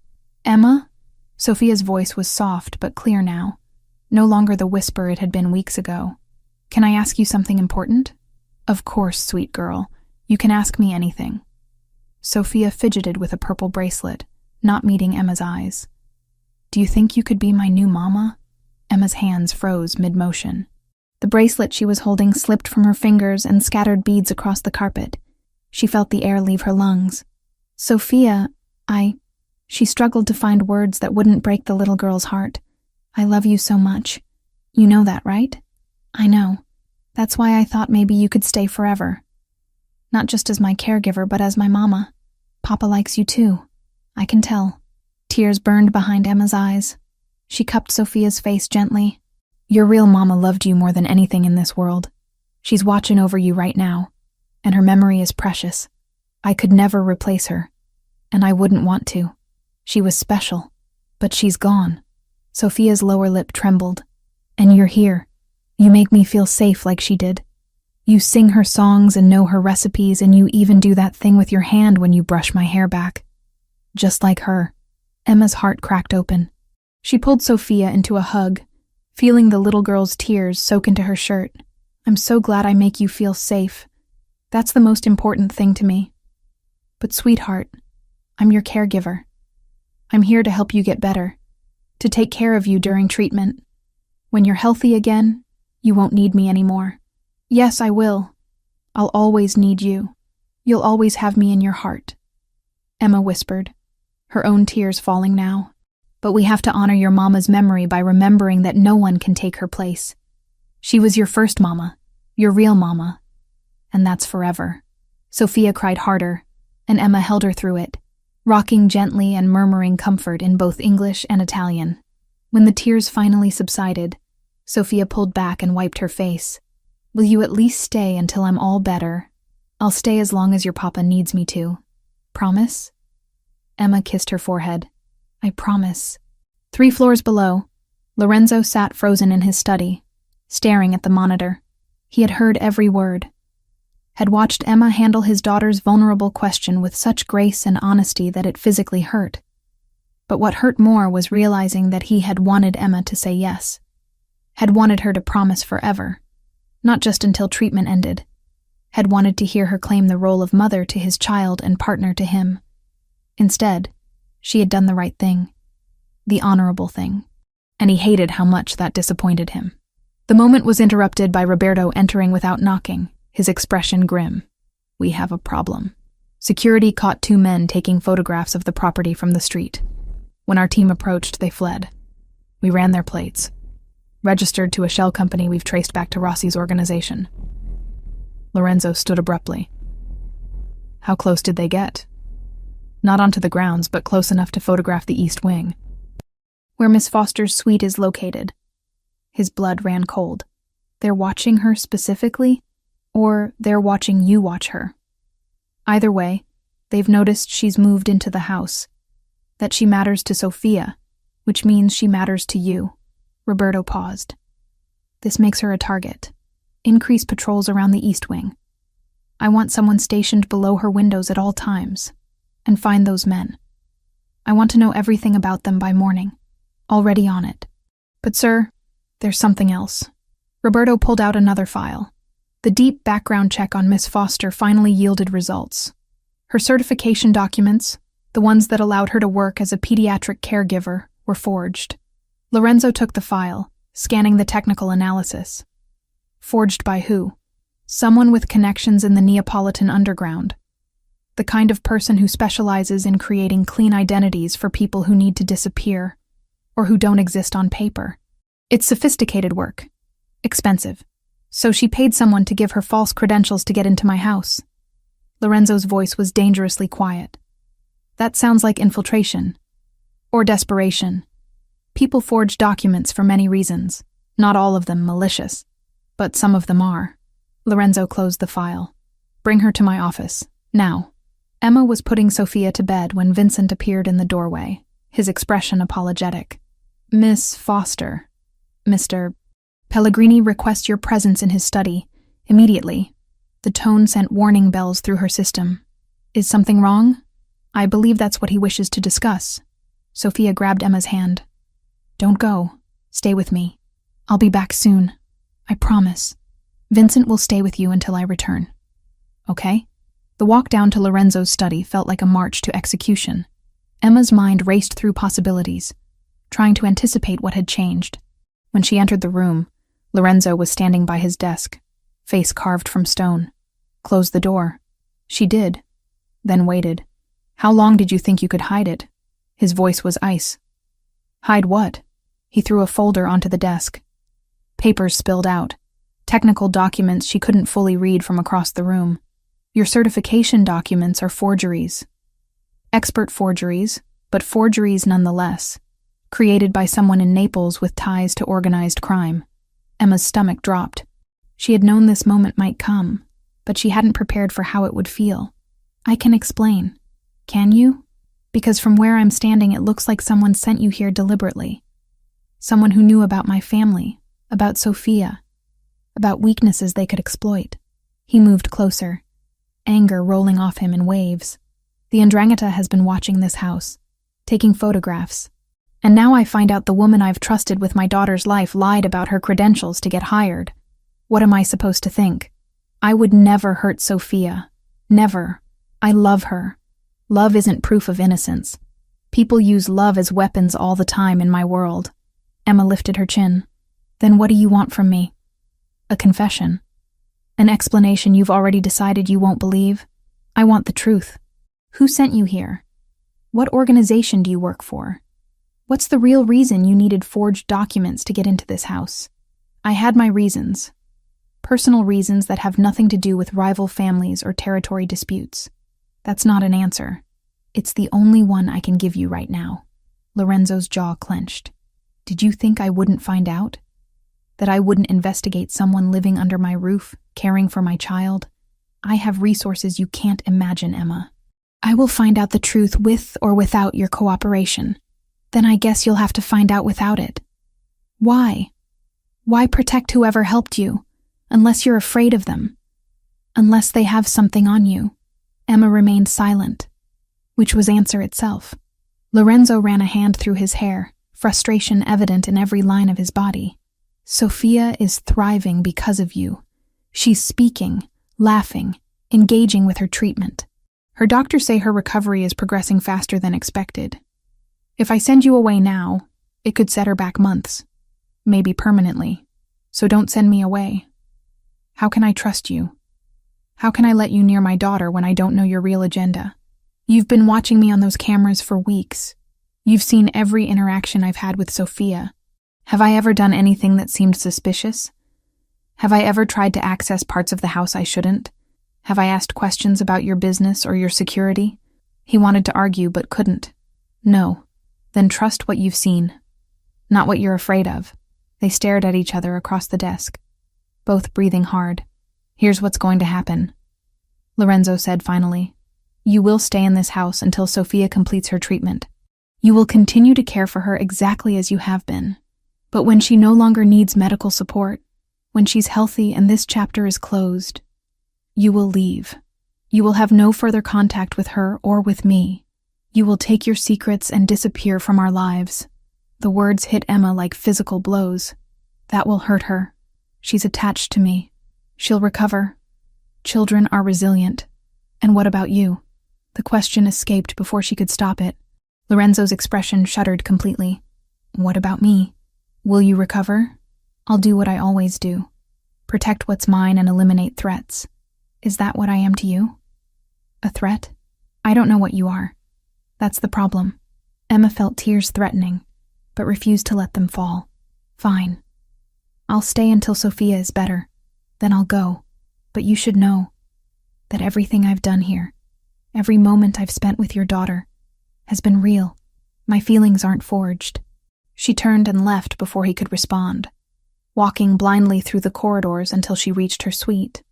Emma? Sophia's voice was soft but clear now, no longer the whisper it had been weeks ago. Can I ask you something important? Of course, sweet girl. You can ask me anything. Sophia fidgeted with a purple bracelet, not meeting Emma's eyes. Do you think you could be my new mama? Emma's hands froze mid-motion. The bracelet she was holding slipped from her fingers and scattered beads across the carpet. She felt the air leave her lungs. Sophia, She struggled to find words that wouldn't break the little girl's heart. I love you so much. You know that, right? I know. That's why I thought maybe you could stay forever. Not just as my caregiver, but as my mama. Papa likes you too. I can tell. Tears burned behind Emma's eyes. She cupped Sophia's face gently. Your real mama loved you more than anything in this world. She's watching over you right now, and her memory is precious. I could never replace her, and I wouldn't want to. She was special, but she's gone. Sophia's lower lip trembled. And you're here. You make me feel safe like she did. You sing her songs and know her recipes, and you even do that thing with your hand when you brush my hair back. Just like her. Emma's heart cracked open. She pulled Sophia into a hug, feeling the little girl's tears soak into her shirt. I'm so glad I make you feel safe. That's the most important thing to me. But sweetheart, I'm your caregiver. I'm here to help you get better, to take care of you during treatment. When you're healthy again, you won't need me anymore. Yes, I will. I'll always need you. You'll always have me in your heart. Emma whispered, her own tears falling now. But we have to honor your mama's memory by remembering that no one can take her place. She was your first mama, your real mama. And that's forever. Sophia cried harder, and Emma held her through it, rocking gently and murmuring comfort in both English and Italian. When the tears finally subsided, Sophia pulled back and wiped her face. Will you at least stay until I'm all better? I'll stay as long as your papa needs me to. Promise? Emma kissed her forehead. I promise. 3 floors below, Lorenzo sat frozen in his study, staring at the monitor. He had heard every word, had watched Emma handle his daughter's vulnerable question with such grace and honesty that it physically hurt. But what hurt more was realizing that he had wanted Emma to say yes, had wanted her to promise forever, not just until treatment ended, had wanted to hear her claim the role of mother to his child and partner to him. Instead, she had done the right thing, the honorable thing, and he hated how much that disappointed him. The moment was interrupted by Roberto entering without knocking, his expression grim. We have a problem. Security caught 2 men taking photographs of the property from the street. When our team approached, they fled. We ran their plates. Registered to a shell company we've traced back to Rossi's organization. Lorenzo stood abruptly. How close did they get? Not onto the grounds, but close enough to photograph the east wing, where Miss Foster's suite is located. His blood ran cold. They're watching her specifically? Or they're watching you watch her. Either way, they've noticed she's moved into the house, that she matters to Sophia, which means she matters to you. Roberto paused. This makes her a target. Increase patrols around the east wing. I want someone stationed below her windows at all times, and find those men. I want to know everything about them by morning. Already on it. But sir, there's something else. Roberto pulled out another file. The deep background check on Miss Foster finally yielded results. Her certification documents, the ones that allowed her to work as a pediatric caregiver, were forged. Lorenzo took the file, scanning the technical analysis. Forged by who? Someone with connections in the Neapolitan underground. The kind of person who specializes in creating clean identities for people who need to disappear, or who don't exist on paper. It's sophisticated work. Expensive. So she paid someone to give her false credentials to get into my house. Lorenzo's voice was dangerously quiet. That sounds like infiltration. Or desperation. People forge documents for many reasons, not all of them malicious, but some of them are. Lorenzo closed the file. Bring her to my office, now. Emma was putting Sophia to bed when Vincent appeared in the doorway, his expression apologetic. Miss Foster, Mr. Pelleigrini requests your presence in his study, immediately. The tone sent warning bells through her system. Is something wrong? I believe that's what he wishes to discuss. Sophia grabbed Emma's hand. Don't go. Stay with me. I'll be back soon. I promise. Vincent will stay with you until I return. Okay? The walk down to Lorenzo's study felt like a march to execution. Emma's mind raced through possibilities, trying to anticipate what had changed. When she entered the room, Lorenzo was standing by his desk, face carved from stone. Close the door. She did, then waited. How long did you think you could hide it? His voice was ice. Hide what? He threw a folder onto the desk. Papers spilled out. Technical documents she couldn't fully read from across the room. Your certification documents are forgeries. Expert forgeries, but forgeries nonetheless. Created by someone in Naples with ties to organized crime. Emma's stomach dropped. She had known this moment might come, but she hadn't prepared for how it would feel. I can explain. Can you? Because from where I'm standing, it looks like someone sent you here deliberately. Someone who knew about my family, about Sophia, about weaknesses they could exploit. He moved closer, anger rolling off him in waves. The Ndrangheta has been watching this house, taking photographs. And now I find out the woman I've trusted with my daughter's life lied about her credentials to get hired. What am I supposed to think? I would never hurt Sophia. Never. I love her. Love isn't proof of innocence. People use love as weapons all the time in my world. Emma lifted her chin. Then what do you want from me? A confession. An explanation you've already decided you won't believe? I want the truth. Who sent you here? What organization do you work for? What's the real reason you needed forged documents to get into this house? I had my reasons. Personal reasons that have nothing to do with rival families or territory disputes. That's not an answer. It's the only one I can give you right now. Lorenzo's jaw clenched. Did you think I wouldn't find out? That I wouldn't investigate someone living under my roof, caring for my child? I have resources you can't imagine, Emma. I will find out the truth with or without your cooperation. Then I guess you'll have to find out without it. Why? Why protect whoever helped you, unless you're afraid of them? Unless they have something on you? Emma remained silent, which was answer itself. Lorenzo ran a hand through his hair, frustration evident in every line of his body. Sophia is thriving because of you. She's speaking, laughing, engaging with her treatment. Her doctors say her recovery is progressing faster than expected. If I send you away now, it could set her back months, maybe permanently. So don't send me away. How can I trust you? How can I let you near my daughter when I don't know your real agenda? You've been watching me on those cameras for weeks. You've seen every interaction I've had with Sophia. Have I ever done anything that seemed suspicious? Have I ever tried to access parts of the house I shouldn't? Have I asked questions about your business or your security? He wanted to argue but couldn't. No. Then trust what you've seen, not what you're afraid of. They stared at each other across the desk, both breathing hard. Here's what's going to happen, Lorenzo said finally. You will stay in this house until Sophia completes her treatment. You will continue to care for her exactly as you have been. But when she no longer needs medical support, when she's healthy and this chapter is closed, you will leave. You will have no further contact with her or with me. You will take your secrets and disappear from our lives. The words hit Emma like physical blows. That will hurt her. She's attached to me. She'll recover. Children are resilient. And what about you? The question escaped before she could stop it. Lorenzo's expression shuddered completely. What about me? Will you recover? I'll do what I always do. Protect what's mine and eliminate threats. Is that what I am to you? A threat? I don't know what you are. That's the problem. Emma felt tears threatening, but refused to let them fall. Fine. I'll stay until Sophia is better. Then I'll go. But you should know that everything I've done here, every moment I've spent with your daughter, has been real. My feelings aren't forged. She turned and left before he could respond, walking blindly through the corridors until she reached her suite.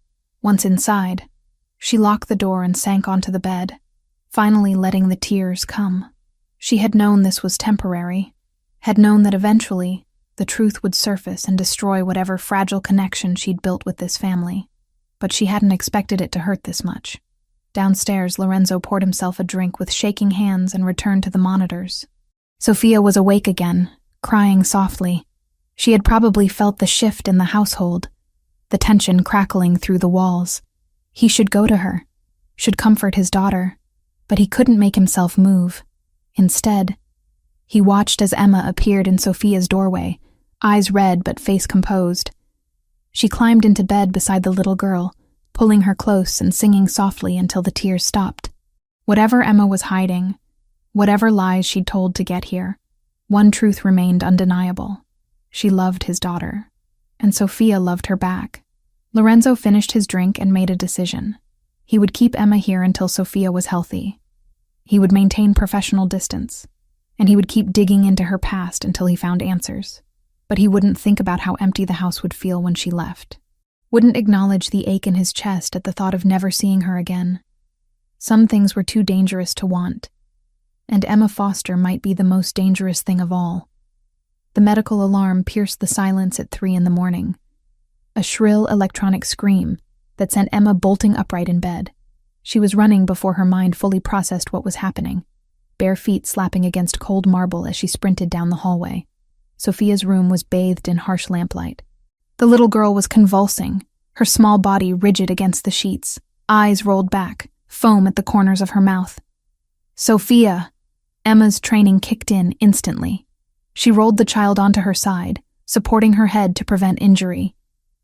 Once inside, she locked the door and sank onto the bed, finally letting the tears come. She had known this was temporary, had known that eventually the truth would surface and destroy whatever fragile connection she'd built with this family. But she hadn't expected it to hurt this much. Downstairs, Lorenzo poured himself a drink with shaking hands and returned to the monitors. Sophia was awake again, crying softly. She had probably felt the shift in the household, the tension crackling through the walls. He should go to her, should comfort his daughter, but he couldn't make himself move. Instead, he watched as Emma appeared in Sophia's doorway, eyes red but face composed. She climbed into bed beside the little girl, pulling her close and singing softly until the tears stopped. Whatever Emma was hiding, whatever lies she'd told to get here, one truth remained undeniable. She loved his daughter, and Sophia loved her back. Lorenzo finished his drink and made a decision. He would keep Emma here until Sophia was healthy. He would maintain professional distance, and he would keep digging into her past until he found answers. But he wouldn't think about how empty the house would feel when she left. Wouldn't acknowledge the ache in his chest at the thought of never seeing her again. Some things were too dangerous to want, and Emma Foster might be the most dangerous thing of all. The medical alarm pierced the silence at 3 a.m, a shrill electronic scream that sent Emma bolting upright in bed. She was running before her mind fully processed what was happening, bare feet slapping against cold marble as she sprinted down the hallway. Sophia's room was bathed in harsh lamplight. The little girl was convulsing, her small body rigid against the sheets, eyes rolled back, foam at the corners of her mouth. Sophia! Emma's training kicked in instantly. She rolled the child onto her side, supporting her head to prevent injury.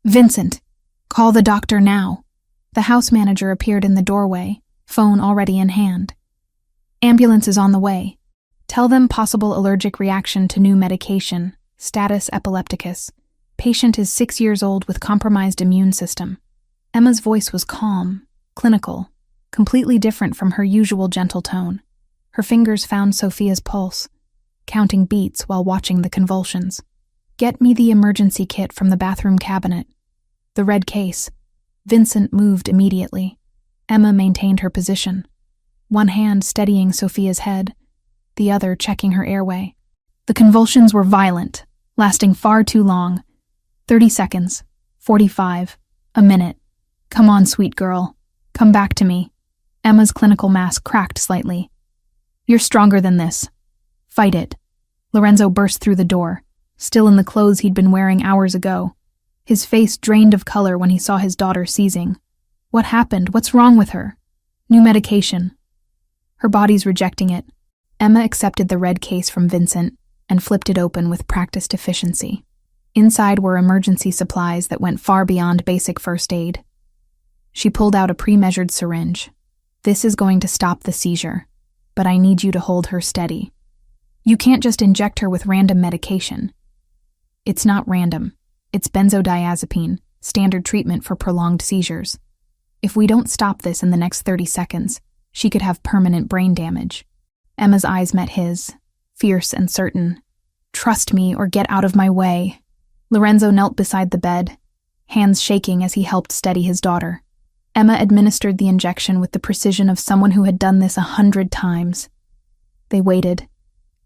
Vincent! Call the doctor now. The house manager appeared in the doorway, phone already in hand. Ambulance is on the way. Tell them possible allergic reaction to new medication, status epilepticus. Patient is 6 years old with compromised immune system. Emma's voice was calm, clinical, completely different from her usual gentle tone. Her fingers found Sophia's pulse, counting beats while watching the convulsions. Get me the emergency kit from the bathroom cabinet. The red case. Vincent moved immediately. Emma maintained her position, one hand steadying Sophia's head, the other checking her airway. The convulsions were violent, lasting far too long. 30 seconds, 45, a minute. Come on, sweet girl. Come back to me. Emma's clinical mask cracked slightly. You're stronger than this. Fight it. Lorenzo burst through the door, still in the clothes he'd been wearing hours ago. His face drained of color when he saw his daughter seizing. What happened? What's wrong with her? New medication. Her body's rejecting it. Emma accepted the red case from Vincent and flipped it open with practiced efficiency. Inside were emergency supplies that went far beyond basic first aid. She pulled out a pre-measured syringe. This is going to stop the seizure, but I need you to hold her steady. You can't just inject her with random medication. It's not random. It's benzodiazepine, standard treatment for prolonged seizures. If we don't stop this in the next 30 seconds, she could have permanent brain damage. Emma's eyes met his, fierce and certain. Trust me or get out of my way. Lorenzo knelt beside the bed, hands shaking as he helped steady his daughter. Emma administered the injection with the precision of someone who had done this 100 times. They waited,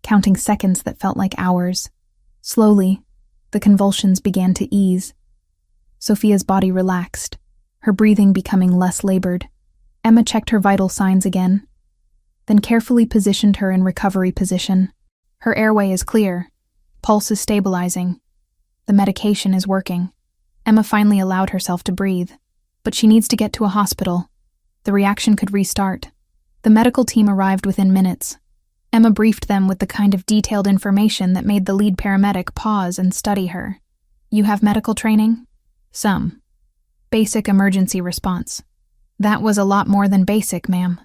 counting seconds that felt like hours. Slowly, the convulsions began to ease. Sophia's body relaxed, her breathing becoming less labored. Emma checked her vital signs again, then carefully positioned her in recovery position. Her airway is clear. Pulse is stabilizing. The medication is working. Emma finally allowed herself to breathe, but she needs to get to a hospital. The reaction could restart. The medical team arrived within minutes. Emma briefed them with the kind of detailed information that made the lead paramedic pause and study her. You have medical training? Some. Basic emergency response. That was a lot more than basic, ma'am.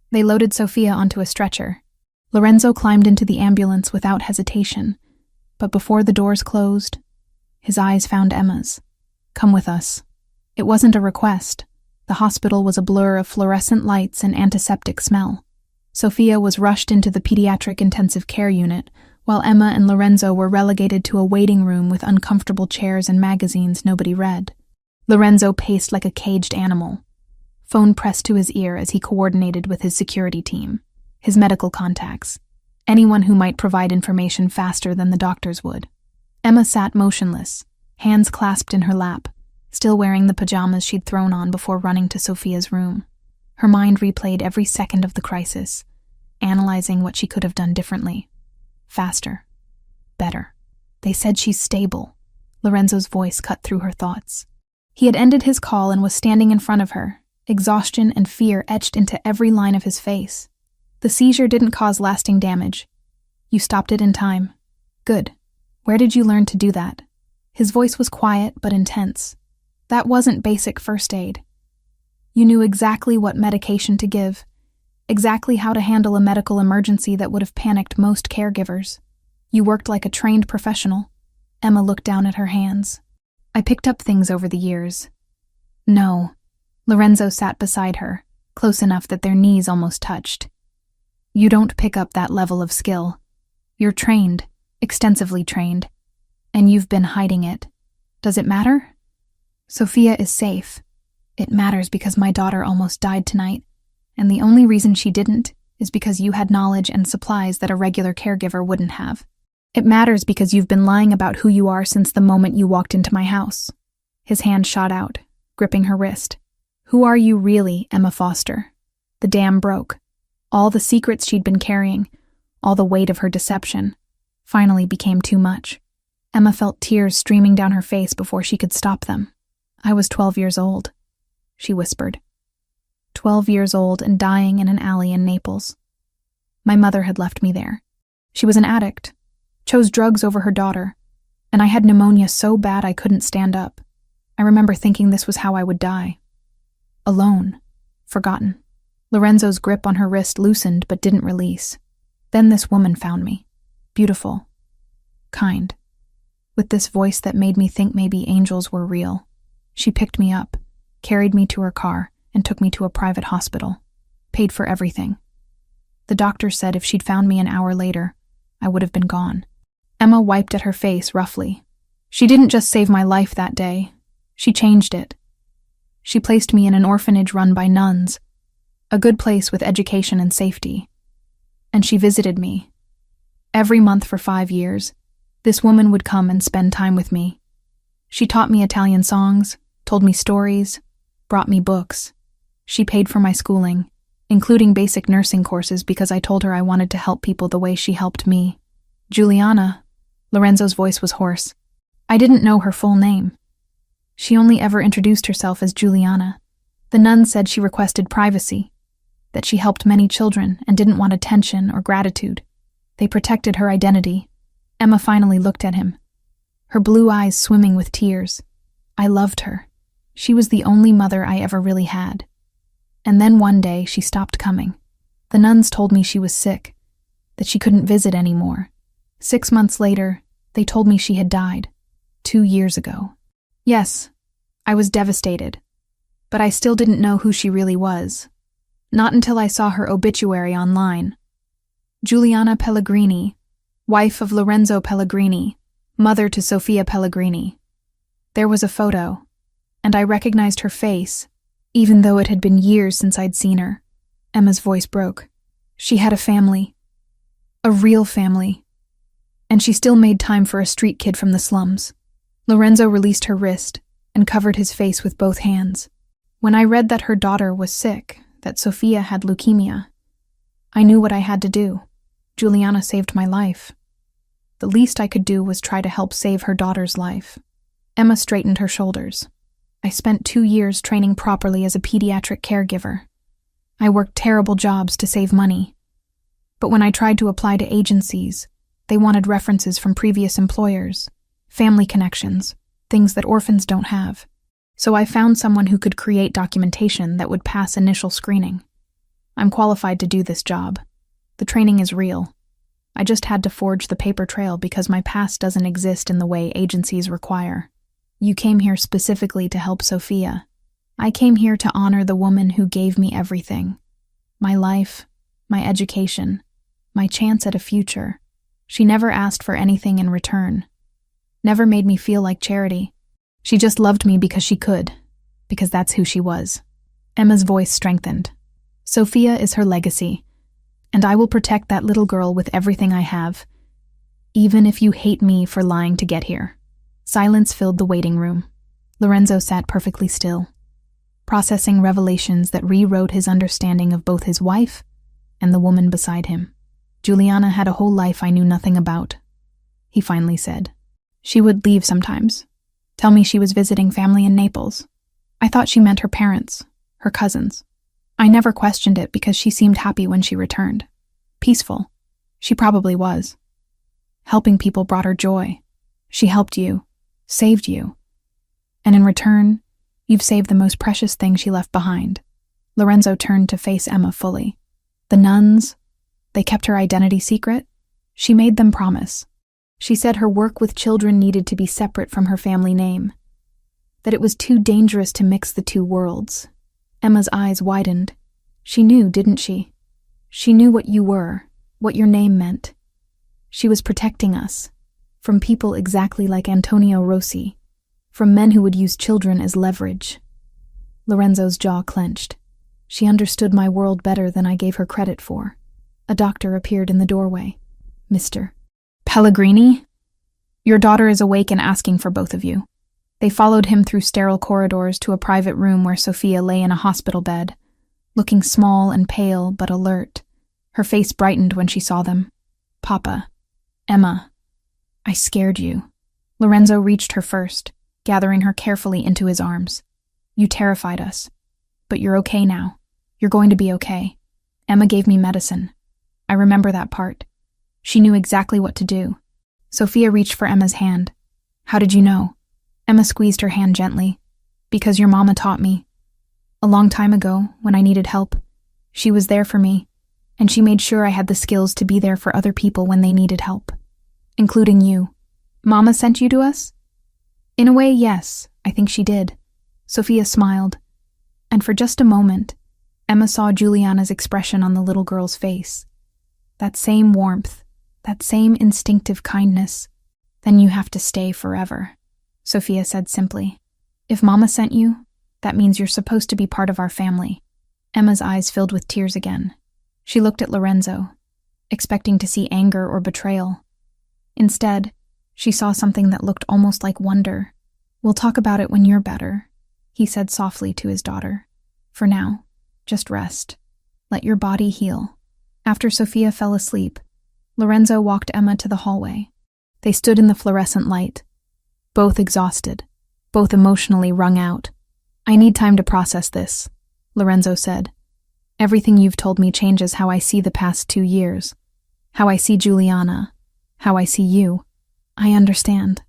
They loaded Sophia onto a stretcher. Lorenzo climbed into the ambulance without hesitation, but before the doors closed, his eyes found Emma's. Come with us. It wasn't a request. The hospital was a blur of fluorescent lights and antiseptic smell. Sophia was rushed into the pediatric intensive care unit, while Emma and Lorenzo were relegated to a waiting room with uncomfortable chairs and magazines nobody read. Lorenzo paced like a caged animal, phone pressed to his ear as he coordinated with his security team, his medical contacts, anyone who might provide information faster than the doctors would. Emma sat motionless, hands clasped in her lap, still wearing the pajamas she'd thrown on before running to Sophia's room. Her mind replayed every second of the crisis, analyzing what she could have done differently. Faster. Better. They said she's stable. Lorenzo's voice cut through her thoughts. He had ended his call and was standing in front of her, exhaustion and fear etched into every line of his face. The seizure didn't cause lasting damage. You stopped it in time. Good. Where did you learn to do that? His voice was quiet but intense. That wasn't basic first aid. You knew exactly what medication to give, exactly how to handle a medical emergency that would have panicked most caregivers. You worked like a trained professional. Emma looked down at her hands. I picked up things over the years. No. Lorenzo sat beside her, close enough that their knees almost touched. You don't pick up that level of skill. You're trained, extensively trained, and you've been hiding it. Does it matter? Sophia is safe. It matters because my daughter almost died tonight, and the only reason she didn't is because you had knowledge and supplies that a regular caregiver wouldn't have. It matters because you've been lying about who you are since the moment you walked into my house. His hand shot out, gripping her wrist. Who are you really, Emma Foster? The dam broke. All the secrets she'd been carrying, all the weight of her deception, finally became too much. Emma felt tears streaming down her face before she could stop them. I was 12 years old, she whispered. 12 years old and dying in an alley in Naples. My mother had left me there. She was an addict, chose drugs over her daughter, and I had pneumonia so bad I couldn't stand up. I remember thinking this was how I would die. Alone, forgotten. Lorenzo's grip on her wrist loosened but didn't release. Then this woman found me. Beautiful. Kind. With this voice that made me think maybe angels were real. She picked me up, carried me to her car, and took me to a private hospital. Paid for everything. The doctor said if she'd found me an hour later, I would have been gone. Emma wiped at her face roughly. She didn't just save my life that day. She changed it. She placed me in an orphanage run by nuns, a good place with education and safety. And she visited me. Every month for 5 years, this woman would come and spend time with me. She taught me Italian songs, told me stories, brought me books. She paid for my schooling, including basic nursing courses because I told her I wanted to help people the way she helped me. Juliana, Lorenzo's voice was hoarse. I didn't know her full name. She only ever introduced herself as Juliana. The nuns said she requested privacy, that she helped many children and didn't want attention or gratitude. They protected her identity. Emma finally looked at him, her blue eyes swimming with tears. I loved her. She was the only mother I ever really had. And then one day she stopped coming. The nuns told me she was sick, that she couldn't visit anymore. 6 months later, they told me she had died, 2 years ago. Yes, I was devastated, but I still didn't know who she really was. Not until I saw her obituary online. Juliana Pelleigrini, wife of Lorenzo Pelleigrini, mother to Sophia Pelleigrini. There was a photo, and I recognized her face, even though it had been years since I'd seen her. Emma's voice broke. She had a family. A real family. And she still made time for a street kid from the slums. Lorenzo released her wrist and covered his face with both hands. When I read that her daughter was sick, that Sophia had leukemia, I knew what I had to do. Juliana saved my life. The least I could do was try to help save her daughter's life. Emma straightened her shoulders. I spent 2 years training properly as a pediatric caregiver. I worked terrible jobs to save money. But when I tried to apply to agencies, they wanted references from previous employers, family connections, things that orphans don't have. So I found someone who could create documentation that would pass initial screening. I'm qualified to do this job. The training is real. I just had to forge the paper trail because my past doesn't exist in the way agencies require. You came here specifically to help Sophia. I came here to honor the woman who gave me everything. My life, my education, my chance at a future. She never asked for anything in return. Never made me feel like charity. She just loved me because she could, because that's who she was. Emma's voice strengthened. Sophia is her legacy, and I will protect that little girl with everything I have, even if you hate me for lying to get here. Silence filled the waiting room. Lorenzo sat perfectly still, processing revelations that rewrote his understanding of both his wife and the woman beside him. Juliana had a whole life I knew nothing about, he finally said. She would leave sometimes, tell me she was visiting family in Naples. I thought she meant her parents, her cousins. I never questioned it because she seemed happy when she returned. Peaceful. She probably was. Helping people brought her joy. She helped you, saved you. And in return, You've saved the most precious thing she left behind. Lorenzo turned to face Emma fully. The nuns, they kept her identity secret. She made them promise. She said her work with children needed to be separate from her family name, that it was too dangerous to mix the two worlds. Emma's eyes widened. She knew, didn't she? She knew what you were, what your name meant. She was protecting us, from people exactly like Antonio Rossi, from men who would use children as leverage. Lorenzo's jaw clenched. She understood my world better than I gave her credit for. A doctor appeared in the doorway. Mr. Pelleigrini? Your daughter is awake and asking for both of you. They followed him through sterile corridors to a private room where Sophia lay in a hospital bed, looking small and pale but alert. Her face brightened when she saw them. Papa. Emma. I scared you. Lorenzo reached her first, gathering her carefully into his arms. You terrified us. But you're okay now. You're going to be okay. Emma gave me medicine. I remember that part. She knew exactly what to do. Sophia reached for Emma's hand. How did you know? Emma squeezed her hand gently. Because your mama taught me. A long time ago, when I needed help, she was there for me, and she made sure I had the skills to be there for other people when they needed help. Including you. Mama sent you to us? In a way, yes, I think she did. Sophia smiled. And for just a moment, Emma saw Juliana's expression on the little girl's face. That same warmth, that same instinctive kindness. Then you have to stay forever, Sophia said simply. If Mama sent you, that means you're supposed to be part of our family. Emma's eyes filled with tears again. She looked at Lorenzo, expecting to see anger or betrayal. Instead, she saw something that looked almost like wonder. We'll talk about it when you're better, he said softly to his daughter. For now, just rest. Let your body heal. After Sophia fell asleep, Lorenzo walked Emma to the hallway. They stood in the fluorescent light, both exhausted, both emotionally wrung out. I need time to process this, Lorenzo said. Everything you've told me changes how I see the past 2 years, how I see Juliana, how I see you. I understand,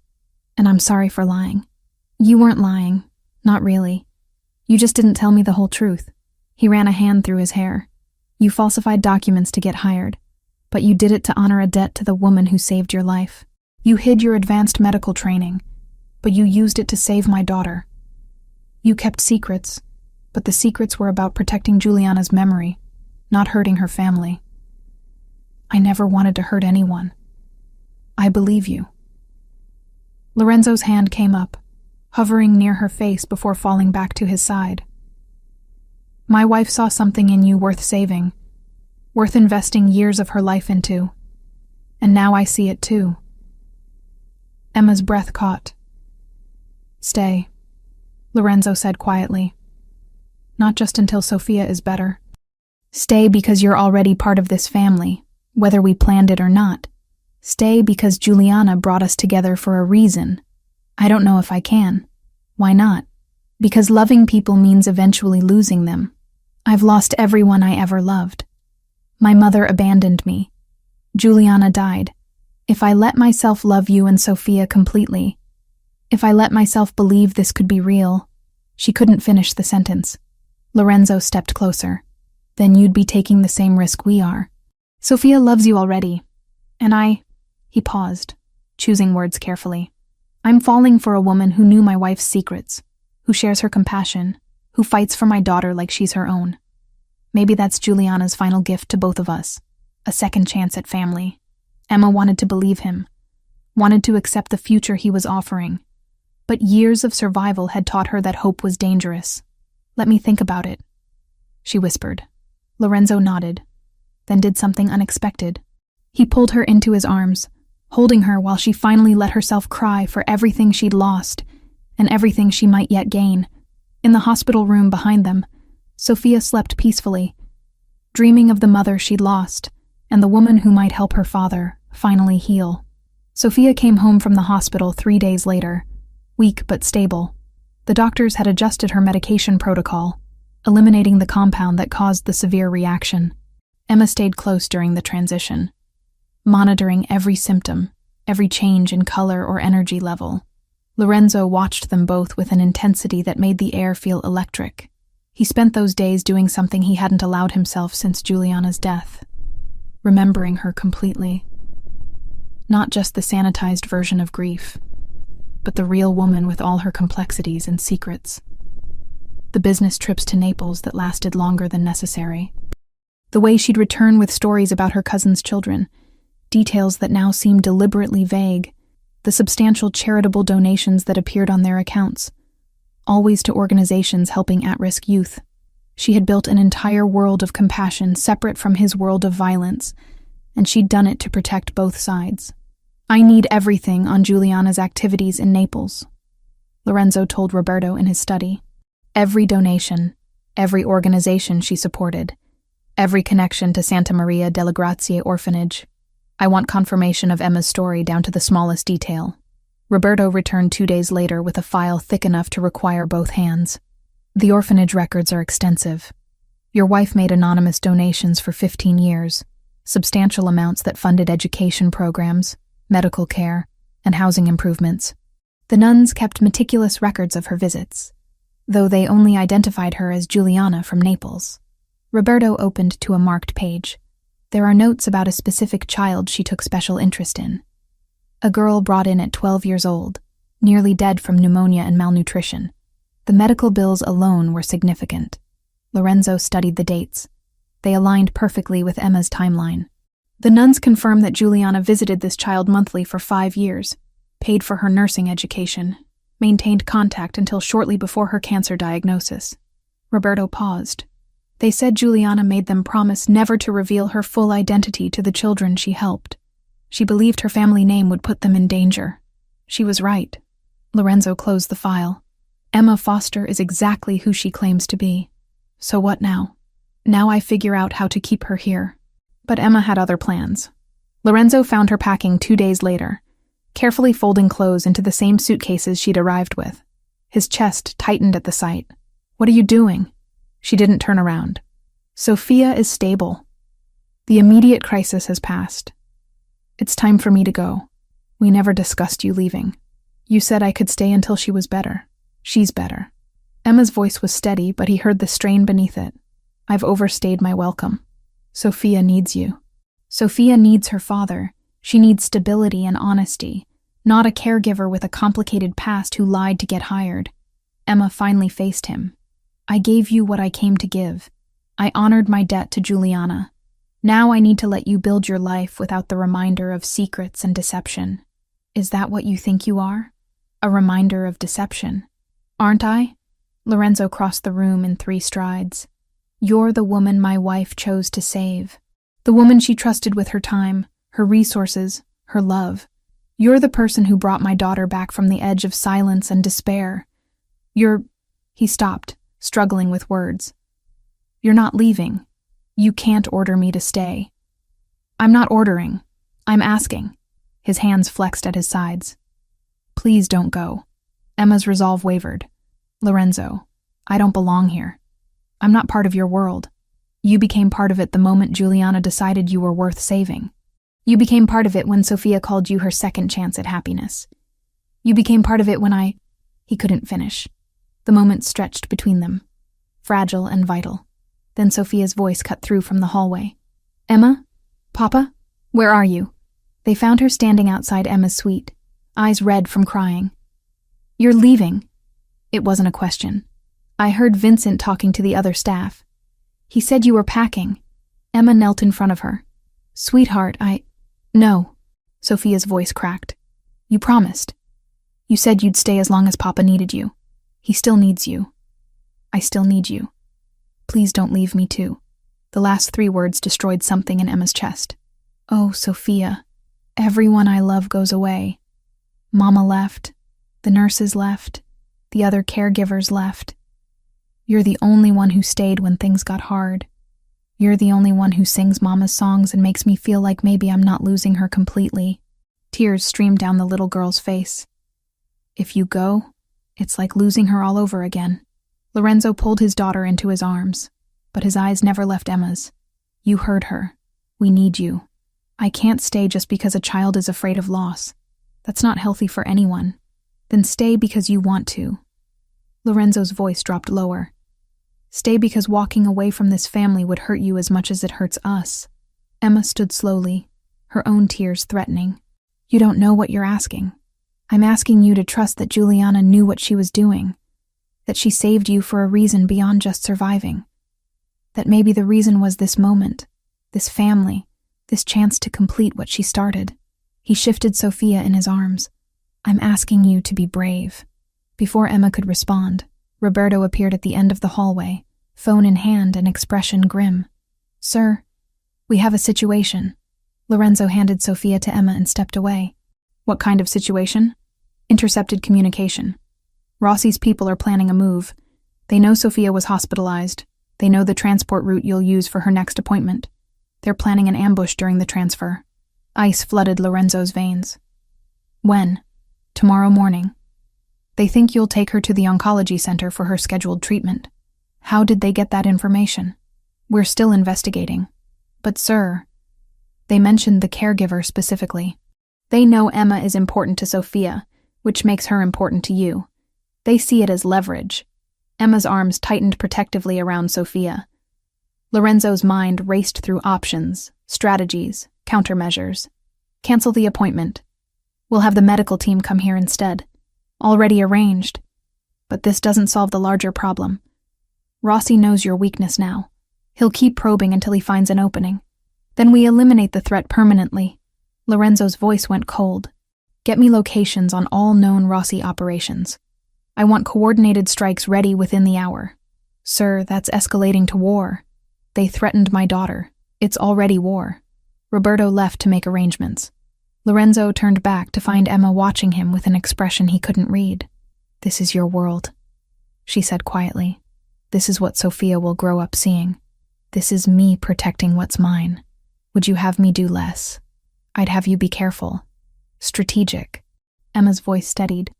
and I'm sorry for lying. You weren't lying, not really. You just didn't tell me the whole truth. He ran a hand through his hair. You falsified documents to get hired, but you did it to honor a debt to the woman who saved your life. You hid your advanced medical training, but you used it to save my daughter. You kept secrets, but the secrets were about protecting Juliana's memory, not hurting her family. I never wanted to hurt anyone. I believe you. Lorenzo's hand came up, hovering near her face before falling back to his side. My wife saw something in you worth saving, worth investing years of her life into, and now I see it too. Emma's breath caught. Stay, Lorenzo said quietly. Not just until Sophia is better. Stay because you're already part of this family, whether we planned it or not. Stay because Juliana brought us together for a reason. I don't know if I can. Why not? Because loving people means eventually losing them. I've lost everyone I ever loved. My mother abandoned me. Juliana died. If I let myself love you and Sophia completely, if I let myself believe this could be real, she couldn't finish the sentence. Lorenzo stepped closer. Then you'd be taking the same risk we are. Sophia loves you already. And he paused, choosing words carefully. I'm falling for a woman who knew my wife's secrets, who shares her compassion, who fights for my daughter like she's her own. Maybe that's Juliana's final gift to both of us, a second chance at family. Emma wanted to believe him, wanted to accept the future he was offering. But years of survival had taught her that hope was dangerous. Let me think about it, she whispered. Lorenzo nodded, then did something unexpected. He pulled her into his arms, holding her while she finally let herself cry for everything she'd lost and everything she might yet gain. In the hospital room behind them, Sophia slept peacefully, dreaming of the mother she'd lost and the woman who might help her father finally heal. Sophia came home from the hospital 3 days later, weak but stable. The doctors had adjusted her medication protocol, eliminating the compound that caused the severe reaction. Emma stayed close during the transition, monitoring every symptom, every change in color or energy level. Lorenzo watched them both with an intensity that made the air feel electric. He spent those days doing something he hadn't allowed himself since Juliana's death, remembering her completely. Not just the sanitized version of grief, but the real woman with all her complexities and secrets. The business trips to Naples that lasted longer than necessary. The way she'd return with stories about her cousin's children, details that now seemed deliberately vague, the substantial charitable donations that appeared on their accounts, always to organizations helping at-risk youth. She had built an entire world of compassion separate from his world of violence, and she'd done it to protect both sides. "I need everything on Juliana's activities in Naples," Lorenzo told Roberto in his study. "Every donation, every organization she supported, every connection to Santa Maria delle Grazie orphanage. I want confirmation of Emma's story down to the smallest detail." Roberto returned 2 days later with a file thick enough to require both hands. "The orphanage records are extensive. Your wife made anonymous donations for 15 years, substantial amounts that funded education programs, medical care, and housing improvements. The nuns kept meticulous records of her visits, though they only identified her as Juliana from Naples." Roberto opened to a marked page. There are notes about a specific child she took special interest in. A girl brought in at 12 years old, nearly dead from pneumonia and malnutrition. The medical bills alone were significant. Lorenzo studied the dates. They aligned perfectly with Emma's timeline. The nuns confirmed that Juliana visited this child monthly for 5 years, paid for her nursing education, maintained contact until shortly before her cancer diagnosis. Roberto paused. They said Juliana made them promise never to reveal her full identity to the children she helped. She believed her family name would put them in danger. She was right. Lorenzo closed the file. Emma Foster is exactly who she claims to be. So what now? Now I figure out how to keep her here. But Emma had other plans. Lorenzo found her packing 2 days later, carefully folding clothes into the same suitcases she'd arrived with. His chest tightened at the sight. "What are you doing?" She didn't turn around. "Sophia is stable. The immediate crisis has passed. It's time for me to go. We never discussed you leaving. You said I could stay until she was better. She's better." Emma's voice was steady, but he heard the strain beneath it. "I've overstayed my welcome. Sophia needs you. Sophia needs her father. She needs stability and honesty, not a caregiver with a complicated past who lied to get hired." Emma finally faced him. "I gave you what I came to give. I honored my debt to Juliana. Now I need to let you build your life without the reminder of secrets and deception. Is that what you think you are? A reminder of deception? Aren't I?" Lorenzo crossed the room in 3 strides. "You're the woman my wife chose to save. The woman she trusted with her time, her resources, her love. You're the person who brought my daughter back from the edge of silence and despair. He stopped, struggling with words. "You're not leaving. You can't order me to stay." "I'm not ordering. I'm asking." His hands flexed at his sides. "Please don't go." Emma's resolve wavered. "Lorenzo, I don't belong here. I'm not part of your world. You became part of it the moment Juliana decided you were worth saving. You became part of it when Sophia called you her second chance at happiness. You became part of it when He couldn't finish. The moment stretched between them, fragile and vital. Then Sophia's voice cut through from the hallway. "Emma? Papa? Where are you?" They found her standing outside Emma's suite, eyes red from crying. "You're leaving." It wasn't a question. "I heard Vincent talking to the other staff. He said you were packing." Emma knelt in front of her. "Sweetheart, No." Sophia's voice cracked. "You promised. You said you'd stay as long as Papa needed you. He still needs you. I still need you. Please don't leave me too." The last 3 words destroyed something in Emma's chest. "Oh, Sophia, everyone I love goes away. Mama left, the nurses left, the other caregivers left. You're the only one who stayed when things got hard. You're the only one who sings Mama's songs and makes me feel like maybe I'm not losing her completely." Tears streamed down the little girl's face. "If you go, it's like losing her all over again." Lorenzo pulled his daughter into his arms, but his eyes never left Emma's. "You heard her. We need you. I can't stay just because a child is afraid of loss. That's not healthy for anyone. Then stay because you want to. Lorenzo's voice dropped lower. Stay because walking away from this family would hurt you as much as it hurts us. Emma stood slowly, her own tears threatening. You don't know what you're asking. I'm asking you to trust that Juliana knew what she was doing, that she saved you for a reason beyond just surviving, that maybe the reason was this moment, this family, this chance to complete what she started. He shifted Sophia in his arms. I'm asking you to be brave. Before Emma could respond, Roberto appeared at the end of the hallway, phone in hand and expression grim. Sir, we have a situation. Lorenzo handed Sophia to Emma and stepped away. What kind of situation? Intercepted communication. Rossi's people are planning a move. They know Sophia was hospitalized. They know the transport route you'll use for her next appointment. They're planning an ambush during the transfer. Ice flooded Lorenzo's veins. When? Tomorrow morning. They think you'll take her to the oncology center for her scheduled treatment. How did they get that information? We're still investigating. But sir, they mentioned the caregiver specifically. They know Emma is important to Sophia, which makes her important to you. They see it as leverage. Emma's arms tightened protectively around Sophia. Lorenzo's mind raced through options, strategies, countermeasures. Cancel the appointment. We'll have the medical team come here instead. Already arranged. But this doesn't solve the larger problem. Rossi knows your weakness now. He'll keep probing until he finds an opening. Then we eliminate the threat permanently. Lorenzo's voice went cold. Get me locations on all known Rossi operations. I want coordinated strikes ready within the hour. Sir, that's escalating to war. They threatened my daughter. It's already war. Roberto left to make arrangements. Lorenzo turned back to find Emma watching him with an expression he couldn't read. This is your world, she said quietly. This is what Sophia will grow up seeing. This is me protecting what's mine. Would you have me do less? I'd have you be careful. Strategic. Emma's voice steadied.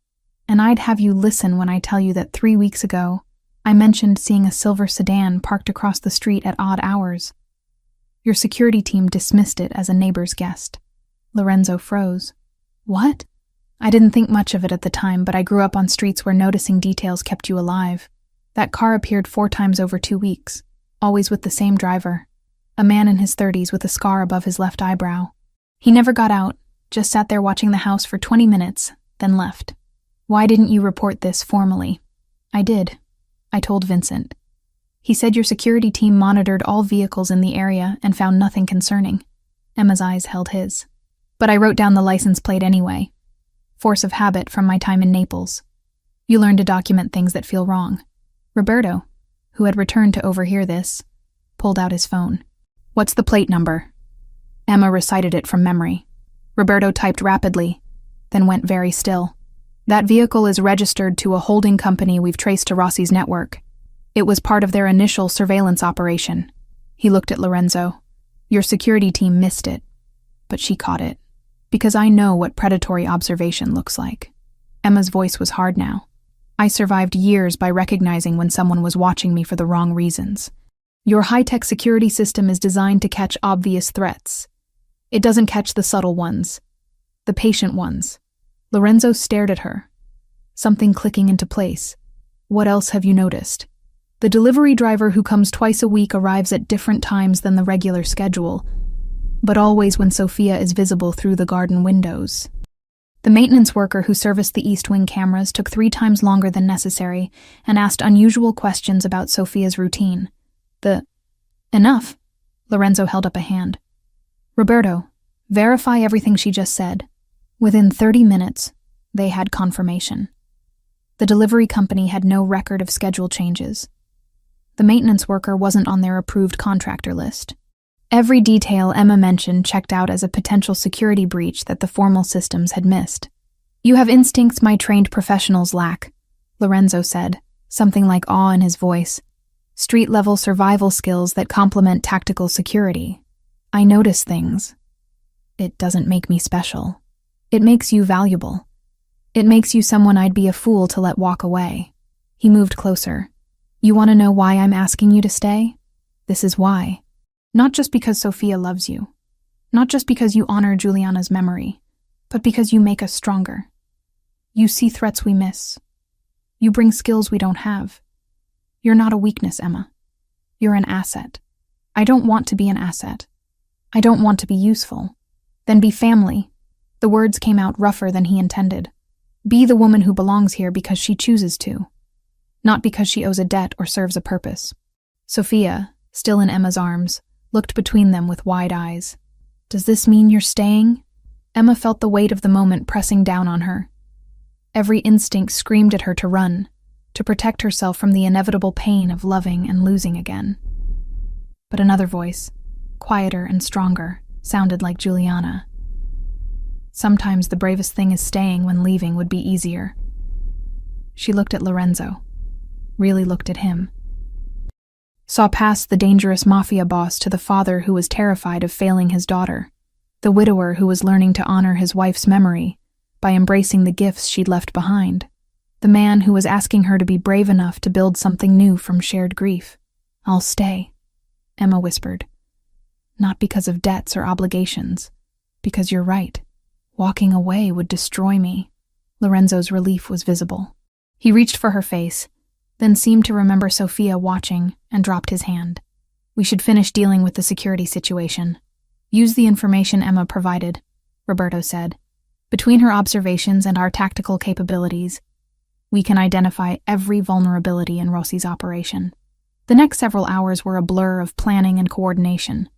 And I'd have you listen when I tell you that 3 weeks ago, I mentioned seeing a silver sedan parked across the street at odd hours. Your security team dismissed it as a neighbor's guest. Lorenzo froze. What? I didn't think much of it at the time, but I grew up on streets where noticing details kept you alive. That car appeared 4 times over 2 weeks, always with the same driver. A man in his 30s with a scar above his left eyebrow. He never got out, just sat there watching the house for 20 minutes, then left. Why didn't you report this formally? I did. I told Vincent. He said your security team monitored all vehicles in the area and found nothing concerning. Emma's eyes held his. But I wrote down the license plate anyway. Force of habit from my time in Naples. You learn to document things that feel wrong. Roberto, who had returned to overhear this, pulled out his phone. What's the plate number? Emma recited it from memory. Roberto typed rapidly, then went very still. That vehicle is registered to a holding company we've traced to Rossi's network. It was part of their initial surveillance operation. He looked at Lorenzo. Your security team missed it, but she caught it. Because I know what predatory observation looks like. Emma's voice was hard now. I survived years by recognizing when someone was watching me for the wrong reasons. Your high-tech security system is designed to catch obvious threats. It doesn't catch the subtle ones, the patient ones. Lorenzo stared at her, something clicking into place. What else have you noticed? The delivery driver who comes twice a week arrives at different times than the regular schedule, but always when Sophia is visible through the garden windows. The maintenance worker who serviced the East Wing cameras took 3 times longer than necessary and asked unusual questions about Sophia's routine. Enough. Lorenzo held up a hand. Roberto, verify everything she just said. Within 30 minutes, they had confirmation. The delivery company had no record of schedule changes. The maintenance worker wasn't on their approved contractor list. Every detail Emma mentioned checked out as a potential security breach that the formal systems had missed. You have instincts my trained professionals lack, Lorenzo said, something like awe in his voice. Street-level survival skills that complement tactical security. I notice things. It doesn't make me special. It makes you valuable. It makes you someone I'd be a fool to let walk away. He moved closer. You want to know why I'm asking you to stay? This is why. Not just because Sophia loves you. Not just because you honor Juliana's memory, but because you make us stronger. You see threats we miss. You bring skills we don't have. You're not a weakness, Emma. You're an asset. I don't want to be an asset. I don't want to be useful. Then be family. The words came out rougher than he intended. Be the woman who belongs here because she chooses to, not because she owes a debt or serves a purpose. Sophia, still in Emma's arms, looked between them with wide eyes. Does this mean you're staying? Emma felt the weight of the moment pressing down on her. Every instinct screamed at her to run, to protect herself from the inevitable pain of loving and losing again. But another voice, quieter and stronger, sounded like Juliana. Sometimes the bravest thing is staying when leaving would be easier. She looked at Lorenzo, really looked at him. Saw past the dangerous Mafia boss to the father who was terrified of failing his daughter, the widower who was learning to honor his wife's memory by embracing the gifts she'd left behind, the man who was asking her to be brave enough to build something new from shared grief. I'll stay, Emma whispered. Not because of debts or obligations, because you're right. Walking away would destroy me. Lorenzo's relief was visible. He reached for her face, then seemed to remember Sophia watching and dropped his hand. We should finish dealing with the security situation. Use the information Emma provided, Roberto said. Between her observations and our tactical capabilities, we can identify every vulnerability in Rossi's operation. The next several hours were a blur of planning and coordination.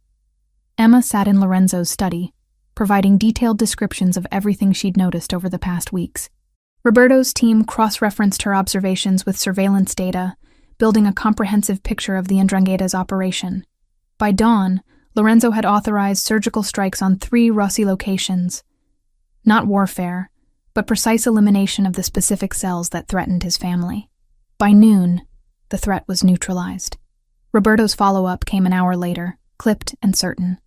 Emma sat in Lorenzo's study, providing detailed descriptions of everything she'd noticed over the past weeks. Roberto's team cross-referenced her observations with surveillance data, building a comprehensive picture of the Ndrangheta's operation. By dawn, Lorenzo had authorized surgical strikes on 3 Rossi locations. Not warfare, but precise elimination of the specific cells that threatened his family. By noon, the threat was neutralized. Roberto's follow-up came an hour later, clipped and certain.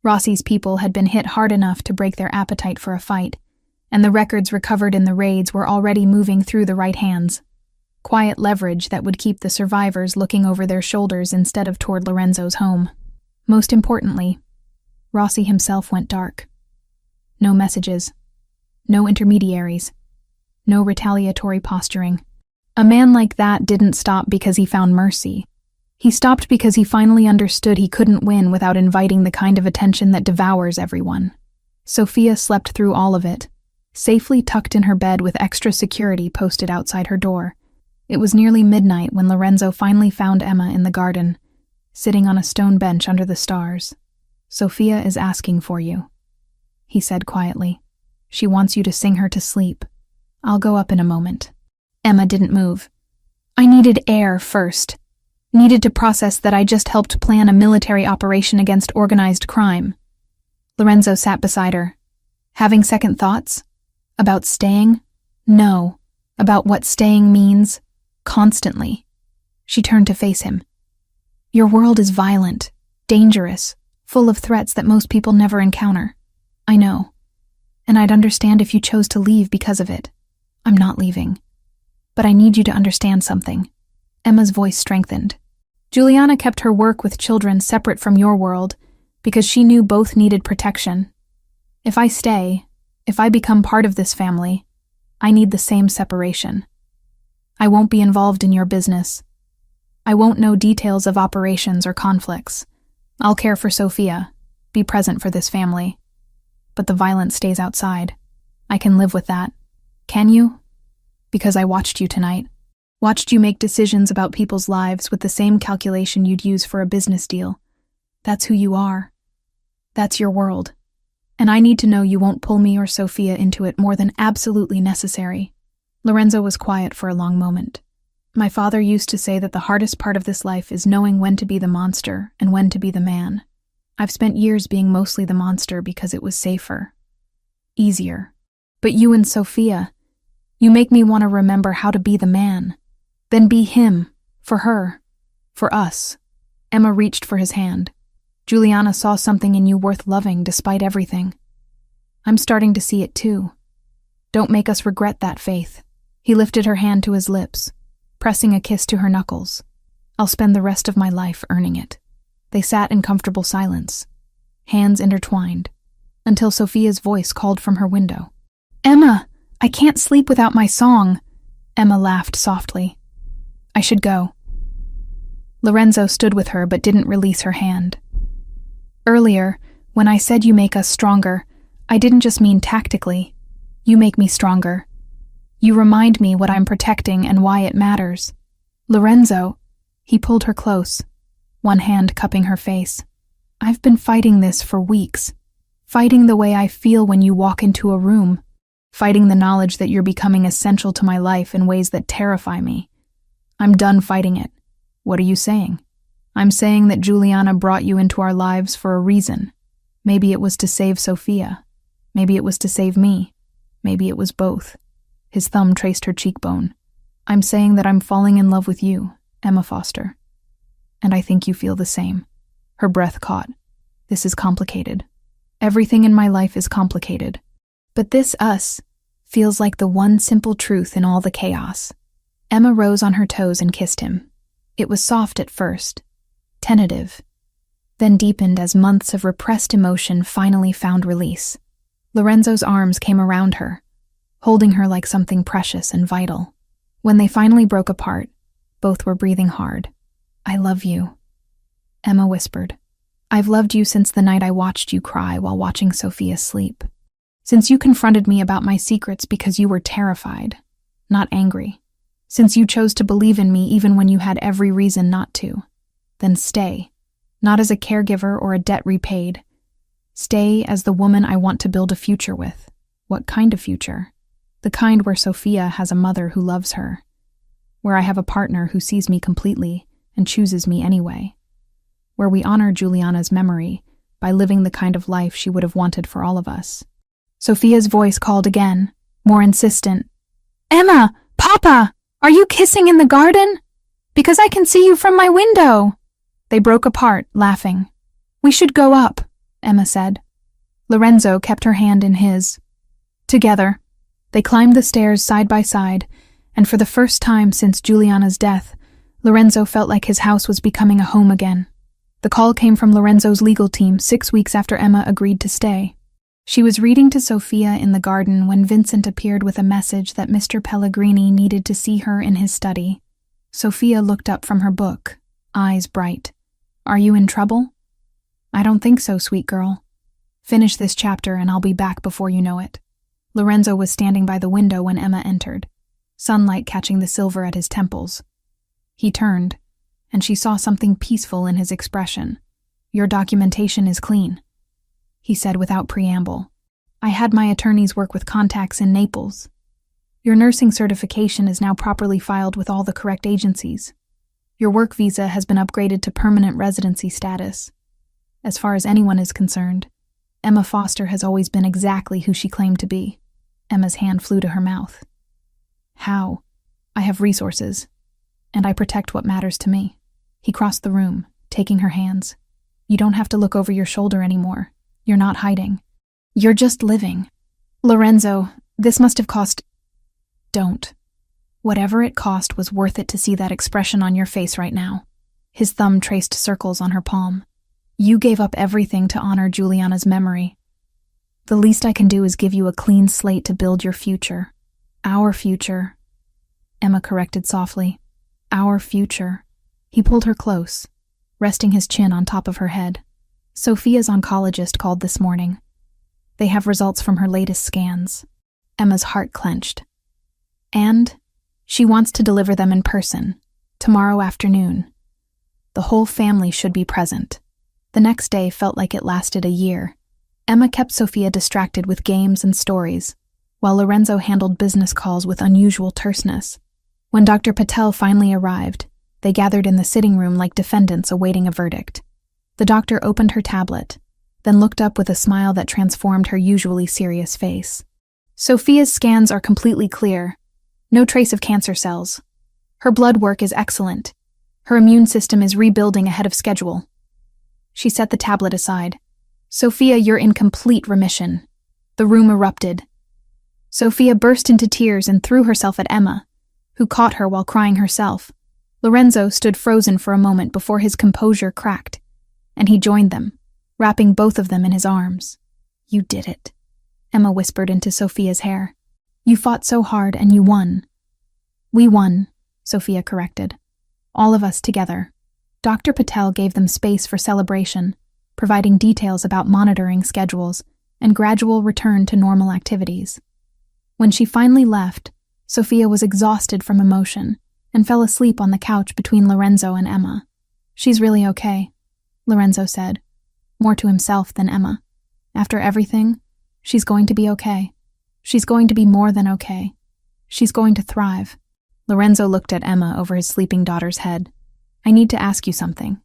Rossi's people had been hit hard enough to break their appetite for a fight, and the records recovered in the raids were already moving through the right hands. Quiet leverage that would keep the survivors looking over their shoulders instead of toward Lorenzo's home. Most importantly, Rossi himself went dark. No messages. No intermediaries. No retaliatory posturing. A man like that didn't stop because he found mercy. He stopped because he finally understood he couldn't win without inviting the kind of attention that devours everyone. Sophia slept through all of it, safely tucked in her bed with extra security posted outside her door. It was nearly midnight when Lorenzo finally found Emma in the garden, sitting on a stone bench under the stars. Sophia is asking for you, he said quietly. She wants you to sing her to sleep. I'll go up in a moment. Emma didn't move. I needed air first. Needed to process that I just helped plan a military operation against organized crime. Lorenzo sat beside her. Having second thoughts? About staying? No. About what staying means? Constantly. She turned to face him. Your world is violent, dangerous, full of threats that most people never encounter. I know. And I'd understand if you chose to leave because of it. I'm not leaving. But I need you to understand something. Emma's voice strengthened. Juliana kept her work with children separate from your world because she knew both needed protection. If I stay, if I become part of this family, I need the same separation. I won't be involved in your business. I won't know details of operations or conflicts. I'll care for Sophia, be present for this family. But the violence stays outside. I can live with that. Can you? Because I watched you tonight. Watched you make decisions about people's lives with the same calculation you'd use for a business deal. That's who you are. That's your world. And I need to know you won't pull me or Sophia into it more than absolutely necessary. Lorenzo was quiet for a long moment. My father used to say that the hardest part of this life is knowing when to be the monster and when to be the man. I've spent years being mostly the monster because it was safer. Easier. But you and Sophia, you make me want to remember how to be the man. Then be him, for her, for us. Emma reached for his hand. Juliana saw something in you worth loving despite everything. I'm starting to see it too. Don't make us regret that faith. He lifted her hand to his lips, pressing a kiss to her knuckles. I'll spend the rest of my life earning it. They sat in comfortable silence, hands intertwined, until Sophia's voice called from her window. Emma, I can't sleep without my song. Emma laughed softly. I should go. Lorenzo stood with her but didn't release her hand. Earlier, when I said you make us stronger, I didn't just mean tactically. You make me stronger. You remind me what I'm protecting and why it matters. Lorenzo, he pulled her close, one hand cupping her face. I've been fighting this for weeks. Fighting the way I feel when you walk into a room. Fighting the knowledge that you're becoming essential to my life in ways that terrify me. I'm done fighting it. What are you saying? I'm saying that Juliana brought you into our lives for a reason. Maybe it was to save Sophia. Maybe it was to save me. Maybe it was both. His thumb traced her cheekbone. I'm saying that I'm falling in love with you, Emma Foster. And I think you feel the same. Her breath caught. This is complicated. Everything in my life is complicated. But this us feels like the one simple truth in all the chaos. Emma rose on her toes and kissed him. It was soft at first, tentative, then deepened as months of repressed emotion finally found release. Lorenzo's arms came around her, holding her like something precious and vital. When they finally broke apart, both were breathing hard. I love you, Emma whispered. I've loved you since the night I watched you cry while watching Sophia sleep. Since you confronted me about my secrets because you were terrified, not angry. Since you chose to believe in me even when you had every reason not to. Then stay, not as a caregiver or a debt repaid. Stay as the woman I want to build a future with. What kind of future? The kind where Sophia has a mother who loves her. Where I have a partner who sees me completely and chooses me anyway. Where we honor Juliana's memory by living the kind of life she would have wanted for all of us. Sophia's voice called again, more insistent. Emma! Papa! Are you kissing in the garden? Because I can see you from my window. They broke apart, laughing. We should go up, Emma said. Lorenzo kept her hand in his. Together, they climbed the stairs side by side, and for the first time since Juliana's death, Lorenzo felt like his house was becoming a home again. The call came from Lorenzo's legal team 6 weeks after Emma agreed to stay. She was reading to Sophia in the garden when Vincent appeared with a message that Mr. Pelleigrini needed to see her in his study. Sophia looked up from her book, eyes bright. Are you in trouble? I don't think so, sweet girl. Finish this chapter and I'll be back before you know it. Lorenzo was standing by the window when Emma entered, sunlight catching the silver at his temples. He turned, and she saw something peaceful in his expression. Your documentation is clean, he said without preamble. I had my attorneys work with contacts in Naples. Your nursing certification is now properly filed with all the correct agencies. Your work visa has been upgraded to permanent residency status. As far as anyone is concerned, Emma Foster has always been exactly who she claimed to be. Emma's hand flew to her mouth. How? I have resources, and I protect what matters to me. He crossed the room, taking her hands. You don't have to look over your shoulder anymore. You're not hiding. You're just living. Lorenzo, this must have cost... Don't. Whatever it cost was worth it to see that expression on your face right now. His thumb traced circles on her palm. You gave up everything to honor Juliana's memory. The least I can do is give you a clean slate to build your future. Our future. Emma corrected softly. Our future. He pulled her close, resting his chin on top of her head. Sophia's oncologist called this morning. They have results from her latest scans. Emma's heart clenched. And she wants to deliver them in person, tomorrow afternoon. The whole family should be present. The next day felt like it lasted a year. Emma kept Sophia distracted with games and stories, while Lorenzo handled business calls with unusual terseness. When Dr. Patel finally arrived, they gathered in the sitting room like defendants awaiting a verdict. The doctor opened her tablet, then looked up with a smile that transformed her usually serious face. Sophia's scans are completely clear. No trace of cancer cells. Her blood work is excellent. Her immune system is rebuilding ahead of schedule. She set the tablet aside. Sophia, you're in complete remission. The room erupted. Sophia burst into tears and threw herself at Emma, who caught her while crying herself. Lorenzo stood frozen for a moment before his composure cracked, and he joined them, wrapping both of them in his arms. You did it, Emma whispered into Sophia's hair. You fought so hard and you won. We won, Sophia corrected. All of us together. Dr. Patel gave them space for celebration, providing details about monitoring schedules and gradual return to normal activities. When she finally left, Sophia was exhausted from emotion and fell asleep on the couch between Lorenzo and Emma. She's really okay, Lorenzo said, more to himself than Emma. After everything, she's going to be okay. She's going to be more than okay. She's going to thrive. Lorenzo looked at Emma over his sleeping daughter's head. I need to ask you something.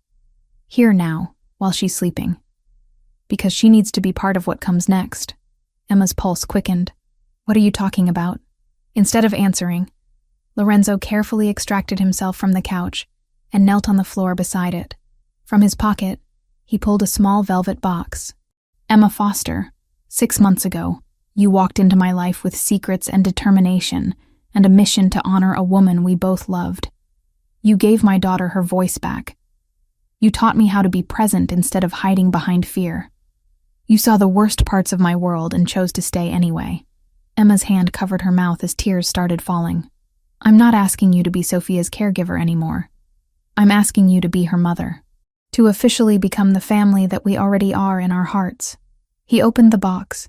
Here now, while she's sleeping. Because she needs to be part of what comes next. Emma's pulse quickened. What are you talking about? Instead of answering, Lorenzo carefully extracted himself from the couch and knelt on the floor beside it. From his pocket, he pulled a small velvet box. Emma Foster, 6 months ago, you walked into my life with secrets and determination and a mission to honor a woman we both loved. You gave my daughter her voice back. You taught me how to be present instead of hiding behind fear. You saw the worst parts of my world and chose to stay anyway. Emma's hand covered her mouth as tears started falling. I'm not asking you to be Sophia's caregiver anymore. I'm asking you to be her mother. To officially become the family that we already are in our hearts. He opened the box,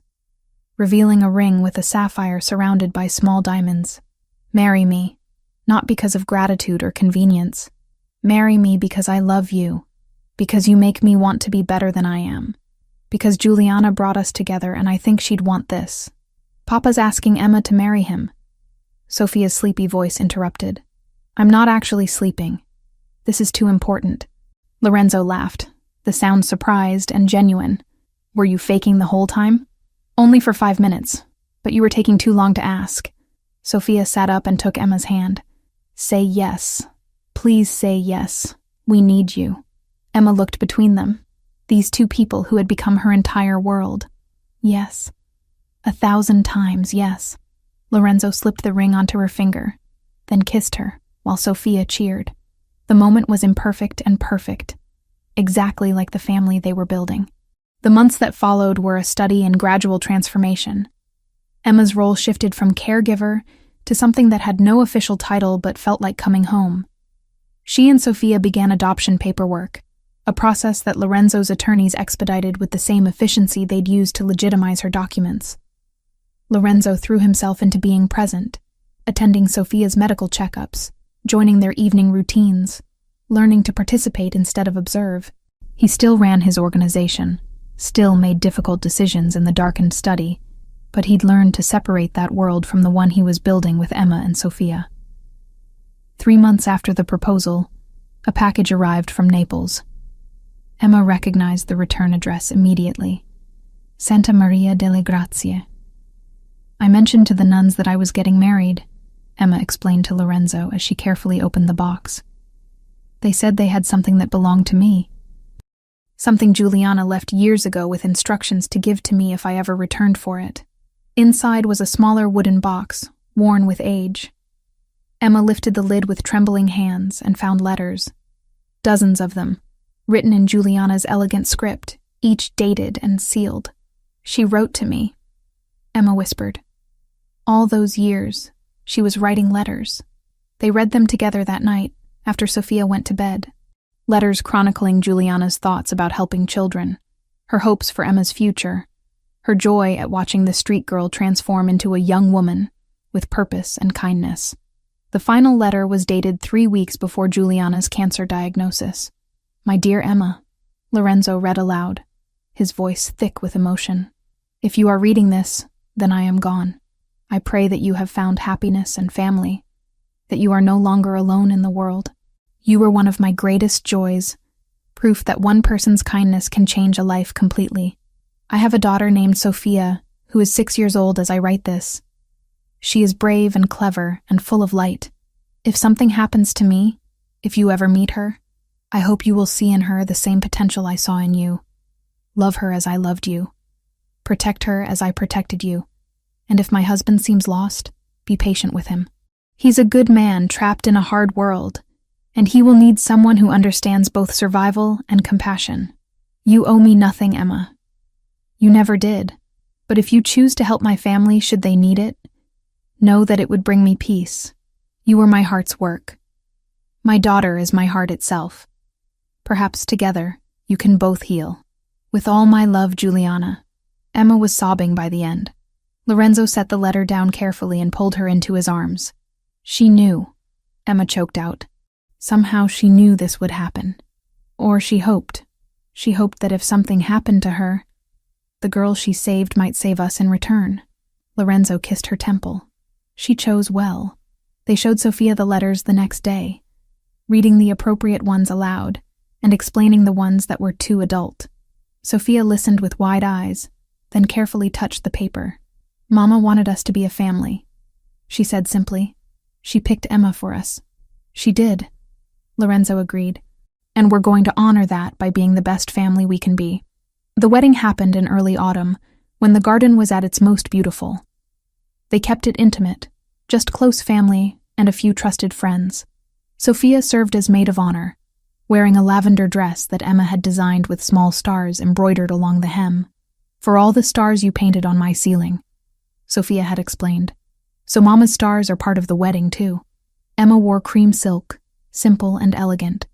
revealing a ring with a sapphire surrounded by small diamonds. Marry me, not because of gratitude or convenience. Marry me because I love you, because you make me want to be better than I am, because Juliana brought us together and I think she'd want this. Papa's asking Emma to marry him. Sophia's sleepy voice interrupted. I'm not actually sleeping. This is too important. Lorenzo laughed, the sound surprised and genuine. Were you faking the whole time? Only for 5 minutes, but you were taking too long to ask. Sophia sat up and took Emma's hand. Say yes. Please say yes. We need you. Emma looked between them. These two people who had become her entire world. Yes. 1,000 times yes. Lorenzo slipped the ring onto her finger, then kissed her, while Sophia cheered. The moment was imperfect and perfect, exactly like the family they were building. The months that followed were a study in gradual transformation. Emma's role shifted from caregiver to something that had no official title but felt like coming home. She and Sophia began adoption paperwork, a process that Lorenzo's attorneys expedited with the same efficiency they'd used to legitimize her documents. Lorenzo threw himself into being present, attending Sophia's medical checkups, joining their evening routines, learning to participate instead of observe. He still ran his organization, still made difficult decisions in the darkened study, but he'd learned to separate that world from the one he was building with Emma and Sophia. 3 months after the proposal, a package arrived from Naples. Emma recognized the return address immediately. Santa Maria delle Grazie. I mentioned to the nuns that I was getting married, Emma explained to Lorenzo as she carefully opened the box. They said they had something that belonged to me. Something Juliana left years ago with instructions to give to me if I ever returned for it. Inside was a smaller wooden box, worn with age. Emma lifted the lid with trembling hands and found letters. Dozens of them, written in Juliana's elegant script, each dated and sealed. She wrote to me, Emma whispered. All those years, she was writing letters. They read them together that night, after Sophia went to bed. Letters chronicling Juliana's thoughts about helping children, her hopes for Emma's future, her joy at watching the street girl transform into a young woman with purpose and kindness. The final letter was dated 3 weeks before Juliana's cancer diagnosis. My dear Emma, Lorenzo read aloud, his voice thick with emotion. If you are reading this, then I am gone. I pray that you have found happiness and family, that you are no longer alone in the world. You were one of my greatest joys, proof that one person's kindness can change a life completely. I have a daughter named Sophia, who is 6 years old as I write this. She is brave and clever and full of light. If something happens to me, if you ever meet her, I hope you will see in her the same potential I saw in you. Love her as I loved you. Protect her as I protected you. And if my husband seems lost, be patient with him. He's a good man trapped in a hard world, and he will need someone who understands both survival and compassion. You owe me nothing, Emma. You never did. But if you choose to help my family should they need it, Know that it would bring me peace. You were my heart's work. My daughter is my heart itself. Perhaps together, you can both heal. With all my love, Juliana." Emma was sobbing by the end. Lorenzo set the letter down carefully and pulled her into his arms. She knew, Emma choked out. Somehow she knew this would happen. Or she hoped. She hoped that if something happened to her, the girl she saved might save us in return. Lorenzo kissed her temple. She chose well. They showed Sophia the letters the next day, reading the appropriate ones aloud and explaining the ones that were too adult. Sophia listened with wide eyes, then carefully touched the paper. "Mama wanted us to be a family," she said simply. "She picked Emma for us." "She did," Lorenzo agreed. "And we're going to honor that by being the best family we can be." The wedding happened in early autumn, when the garden was at its most beautiful. They kept it intimate, just close family and a few trusted friends. Sophia served as maid of honor, wearing a lavender dress that Emma had designed with small stars embroidered along the hem. "For all the stars you painted on my ceiling," Sophia had explained. "So Mama's stars are part of the wedding, too." Emma wore cream silk, simple and elegant.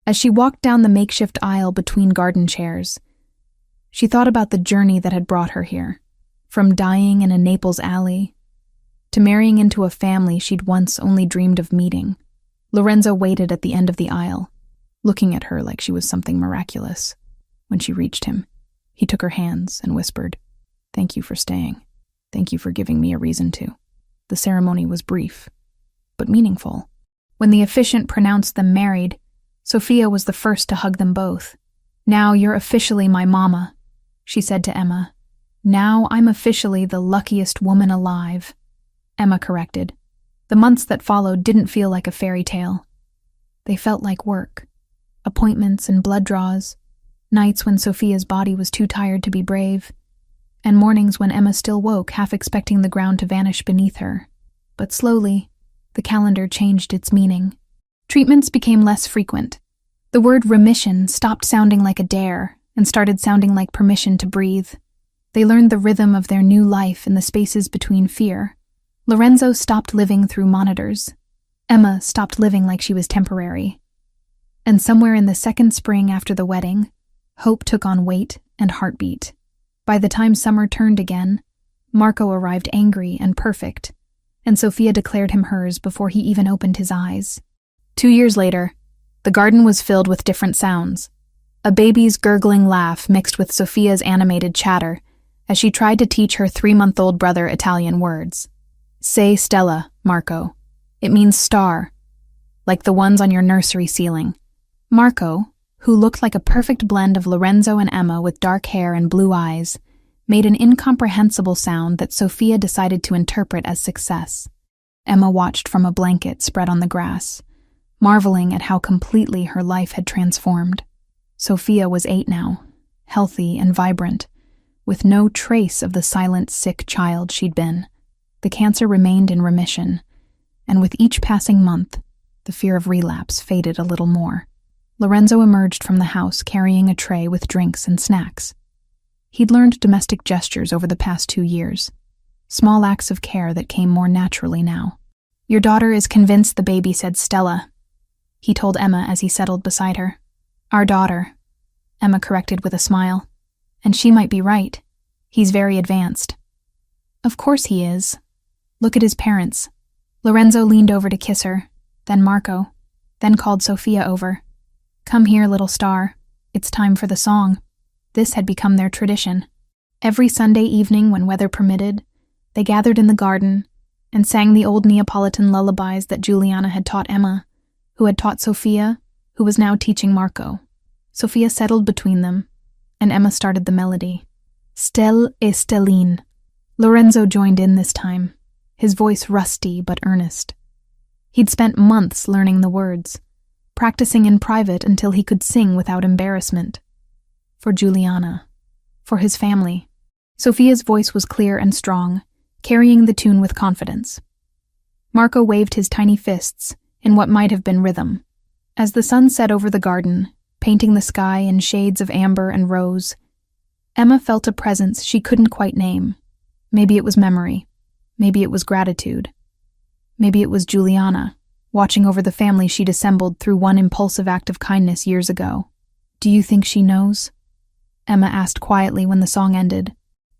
As she walked down the makeshift aisle between garden chairs, she thought about the journey that had brought her here, from dying in a Naples alley to marrying into a family she'd once only dreamed of meeting. Lorenzo waited at the end of the aisle, looking at her like she was something miraculous. When she reached him, he took her hands and whispered, "Thank you for staying. Thank you for giving me a reason to." The ceremony was brief, but meaningful. When the officiant pronounced them married, Sophia was the first to hug them both. "Now you're officially my mama," she said to Emma. "Now I'm officially the luckiest woman alive," Emma corrected. The months that followed didn't feel like a fairy tale. They felt like work. Appointments and blood draws, nights when Sophia's body was too tired to be brave, and mornings when Emma still woke, half expecting the ground to vanish beneath her. But slowly, the calendar changed its meaning. Treatments became less frequent. The word remission stopped sounding like a dare and started sounding like permission to breathe. They learned the rhythm of their new life in the spaces between fear. Lorenzo stopped living through monitors. Emma stopped living like she was temporary. And somewhere in the second spring after the wedding, hope took on weight and heartbeat. By the time summer turned again, Marco arrived angry and perfect, and Sophia declared him hers before he even opened his eyes. 2 years later, the garden was filled with different sounds. A baby's gurgling laugh mixed with Sophia's animated chatter as she tried to teach her 3-month-old brother Italian words. "Say Stella, Marco. It means star, like the ones on your nursery ceiling." Marco, who looked like a perfect blend of Lorenzo and Emma with dark hair and blue eyes, made an incomprehensible sound that Sophia decided to interpret as success. Emma watched from a blanket spread on the grass, marveling at how completely her life had transformed. Sophia was 8 now, healthy and vibrant, with no trace of the silent, sick child she'd been. The cancer remained in remission, and with each passing month, the fear of relapse faded a little more. Lorenzo emerged from the house carrying a tray with drinks and snacks. He'd learned domestic gestures over the past 2 years, small acts of care that came more naturally now. "Your daughter is convinced the baby said Stella," he told Emma as he settled beside her. "Our daughter," Emma corrected with a smile. "And she might be right. He's very advanced." "Of course he is. Look at his parents." Lorenzo leaned over to kiss her, then Marco, then called Sophia over. "Come here, little star. It's time for the song." This had become their tradition. Every Sunday evening when weather permitted, they gathered in the garden and sang the old Neapolitan lullabies that Juliana had taught Emma, who had taught Sophia, who was now teaching Marco. Sophia settled between them, and Emma started the melody. "Stelle e stelline." Lorenzo joined in this time, his voice rusty but earnest. He'd spent months learning the words, practicing in private until he could sing without embarrassment. For Juliana, for his family. Sophia's voice was clear and strong, carrying the tune with confidence. Marco waved his tiny fists in what might have been rhythm. As the sun set over the garden, painting the sky in shades of amber and rose, Emma felt a presence she couldn't quite name. Maybe it was memory. Maybe it was gratitude. Maybe it was Juliana, watching over the family she'd assembled through one impulsive act of kindness years ago. "Do you think she knows?" Emma asked quietly when the song ended.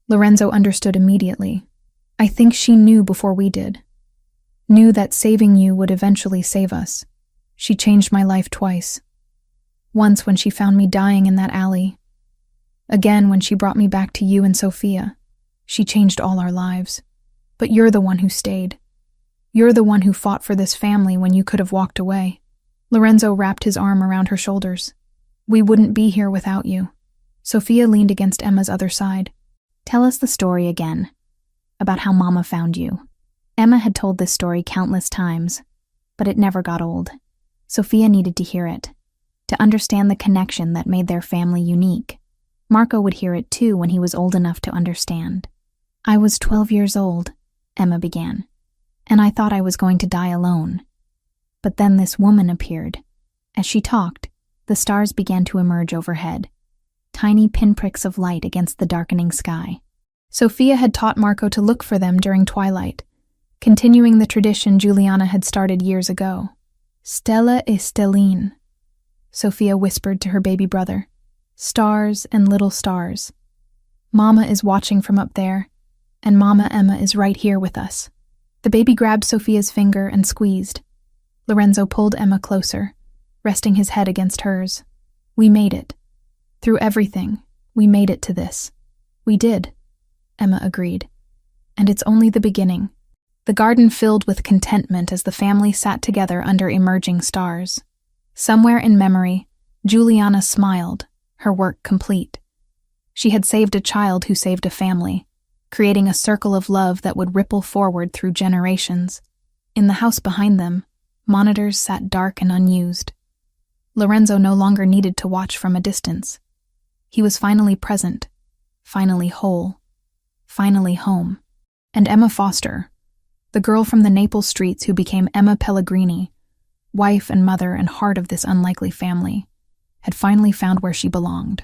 Lorenzo understood immediately. "I think she knew before we did. Knew that saving you would eventually save us. She changed my life twice. Once when she found me dying in that alley. Again when she brought me back to you and Sophia. She changed all our lives. But you're the one who stayed. You're the one who fought for this family when you could have walked away." Lorenzo wrapped his arm around her shoulders. "We wouldn't be here without you." Sophia leaned against Emma's other side. "Tell us the story again, about how Mama found you." Emma had told this story countless times, but it never got old. Sophia needed to hear it, to understand the connection that made their family unique. Marco would hear it too when he was old enough to understand. "I was 12 years old," Emma began, "and I thought I was going to die alone. But then this woman appeared. As she talked, the stars began to emerge overhead, tiny pinpricks of light against the darkening sky." Sophia had taught Marco to look for them during twilight, continuing the tradition Juliana had started years ago. "Stella e stelline," Sophia whispered to her baby brother. "Stars and little stars. Mama is watching from up there, and Mama Emma is right here with us." The baby grabbed Sophia's finger and squeezed. Lorenzo pulled Emma closer, resting his head against hers. "We made it. Through everything, we made it to this." "We did," Emma agreed. "And it's only the beginning." The garden filled with contentment as the family sat together under emerging stars. Somewhere in memory, Juliana smiled, her work complete. She had saved a child who saved a family, creating a circle of love that would ripple forward through generations. In the house behind them, monitors sat dark and unused. Lorenzo no longer needed to watch from a distance. He was finally present, finally whole, finally home. And Emma Foster, the girl from the Naples streets who became Emma Pelleigrini, wife and mother and heart of this unlikely family, had finally found where she belonged.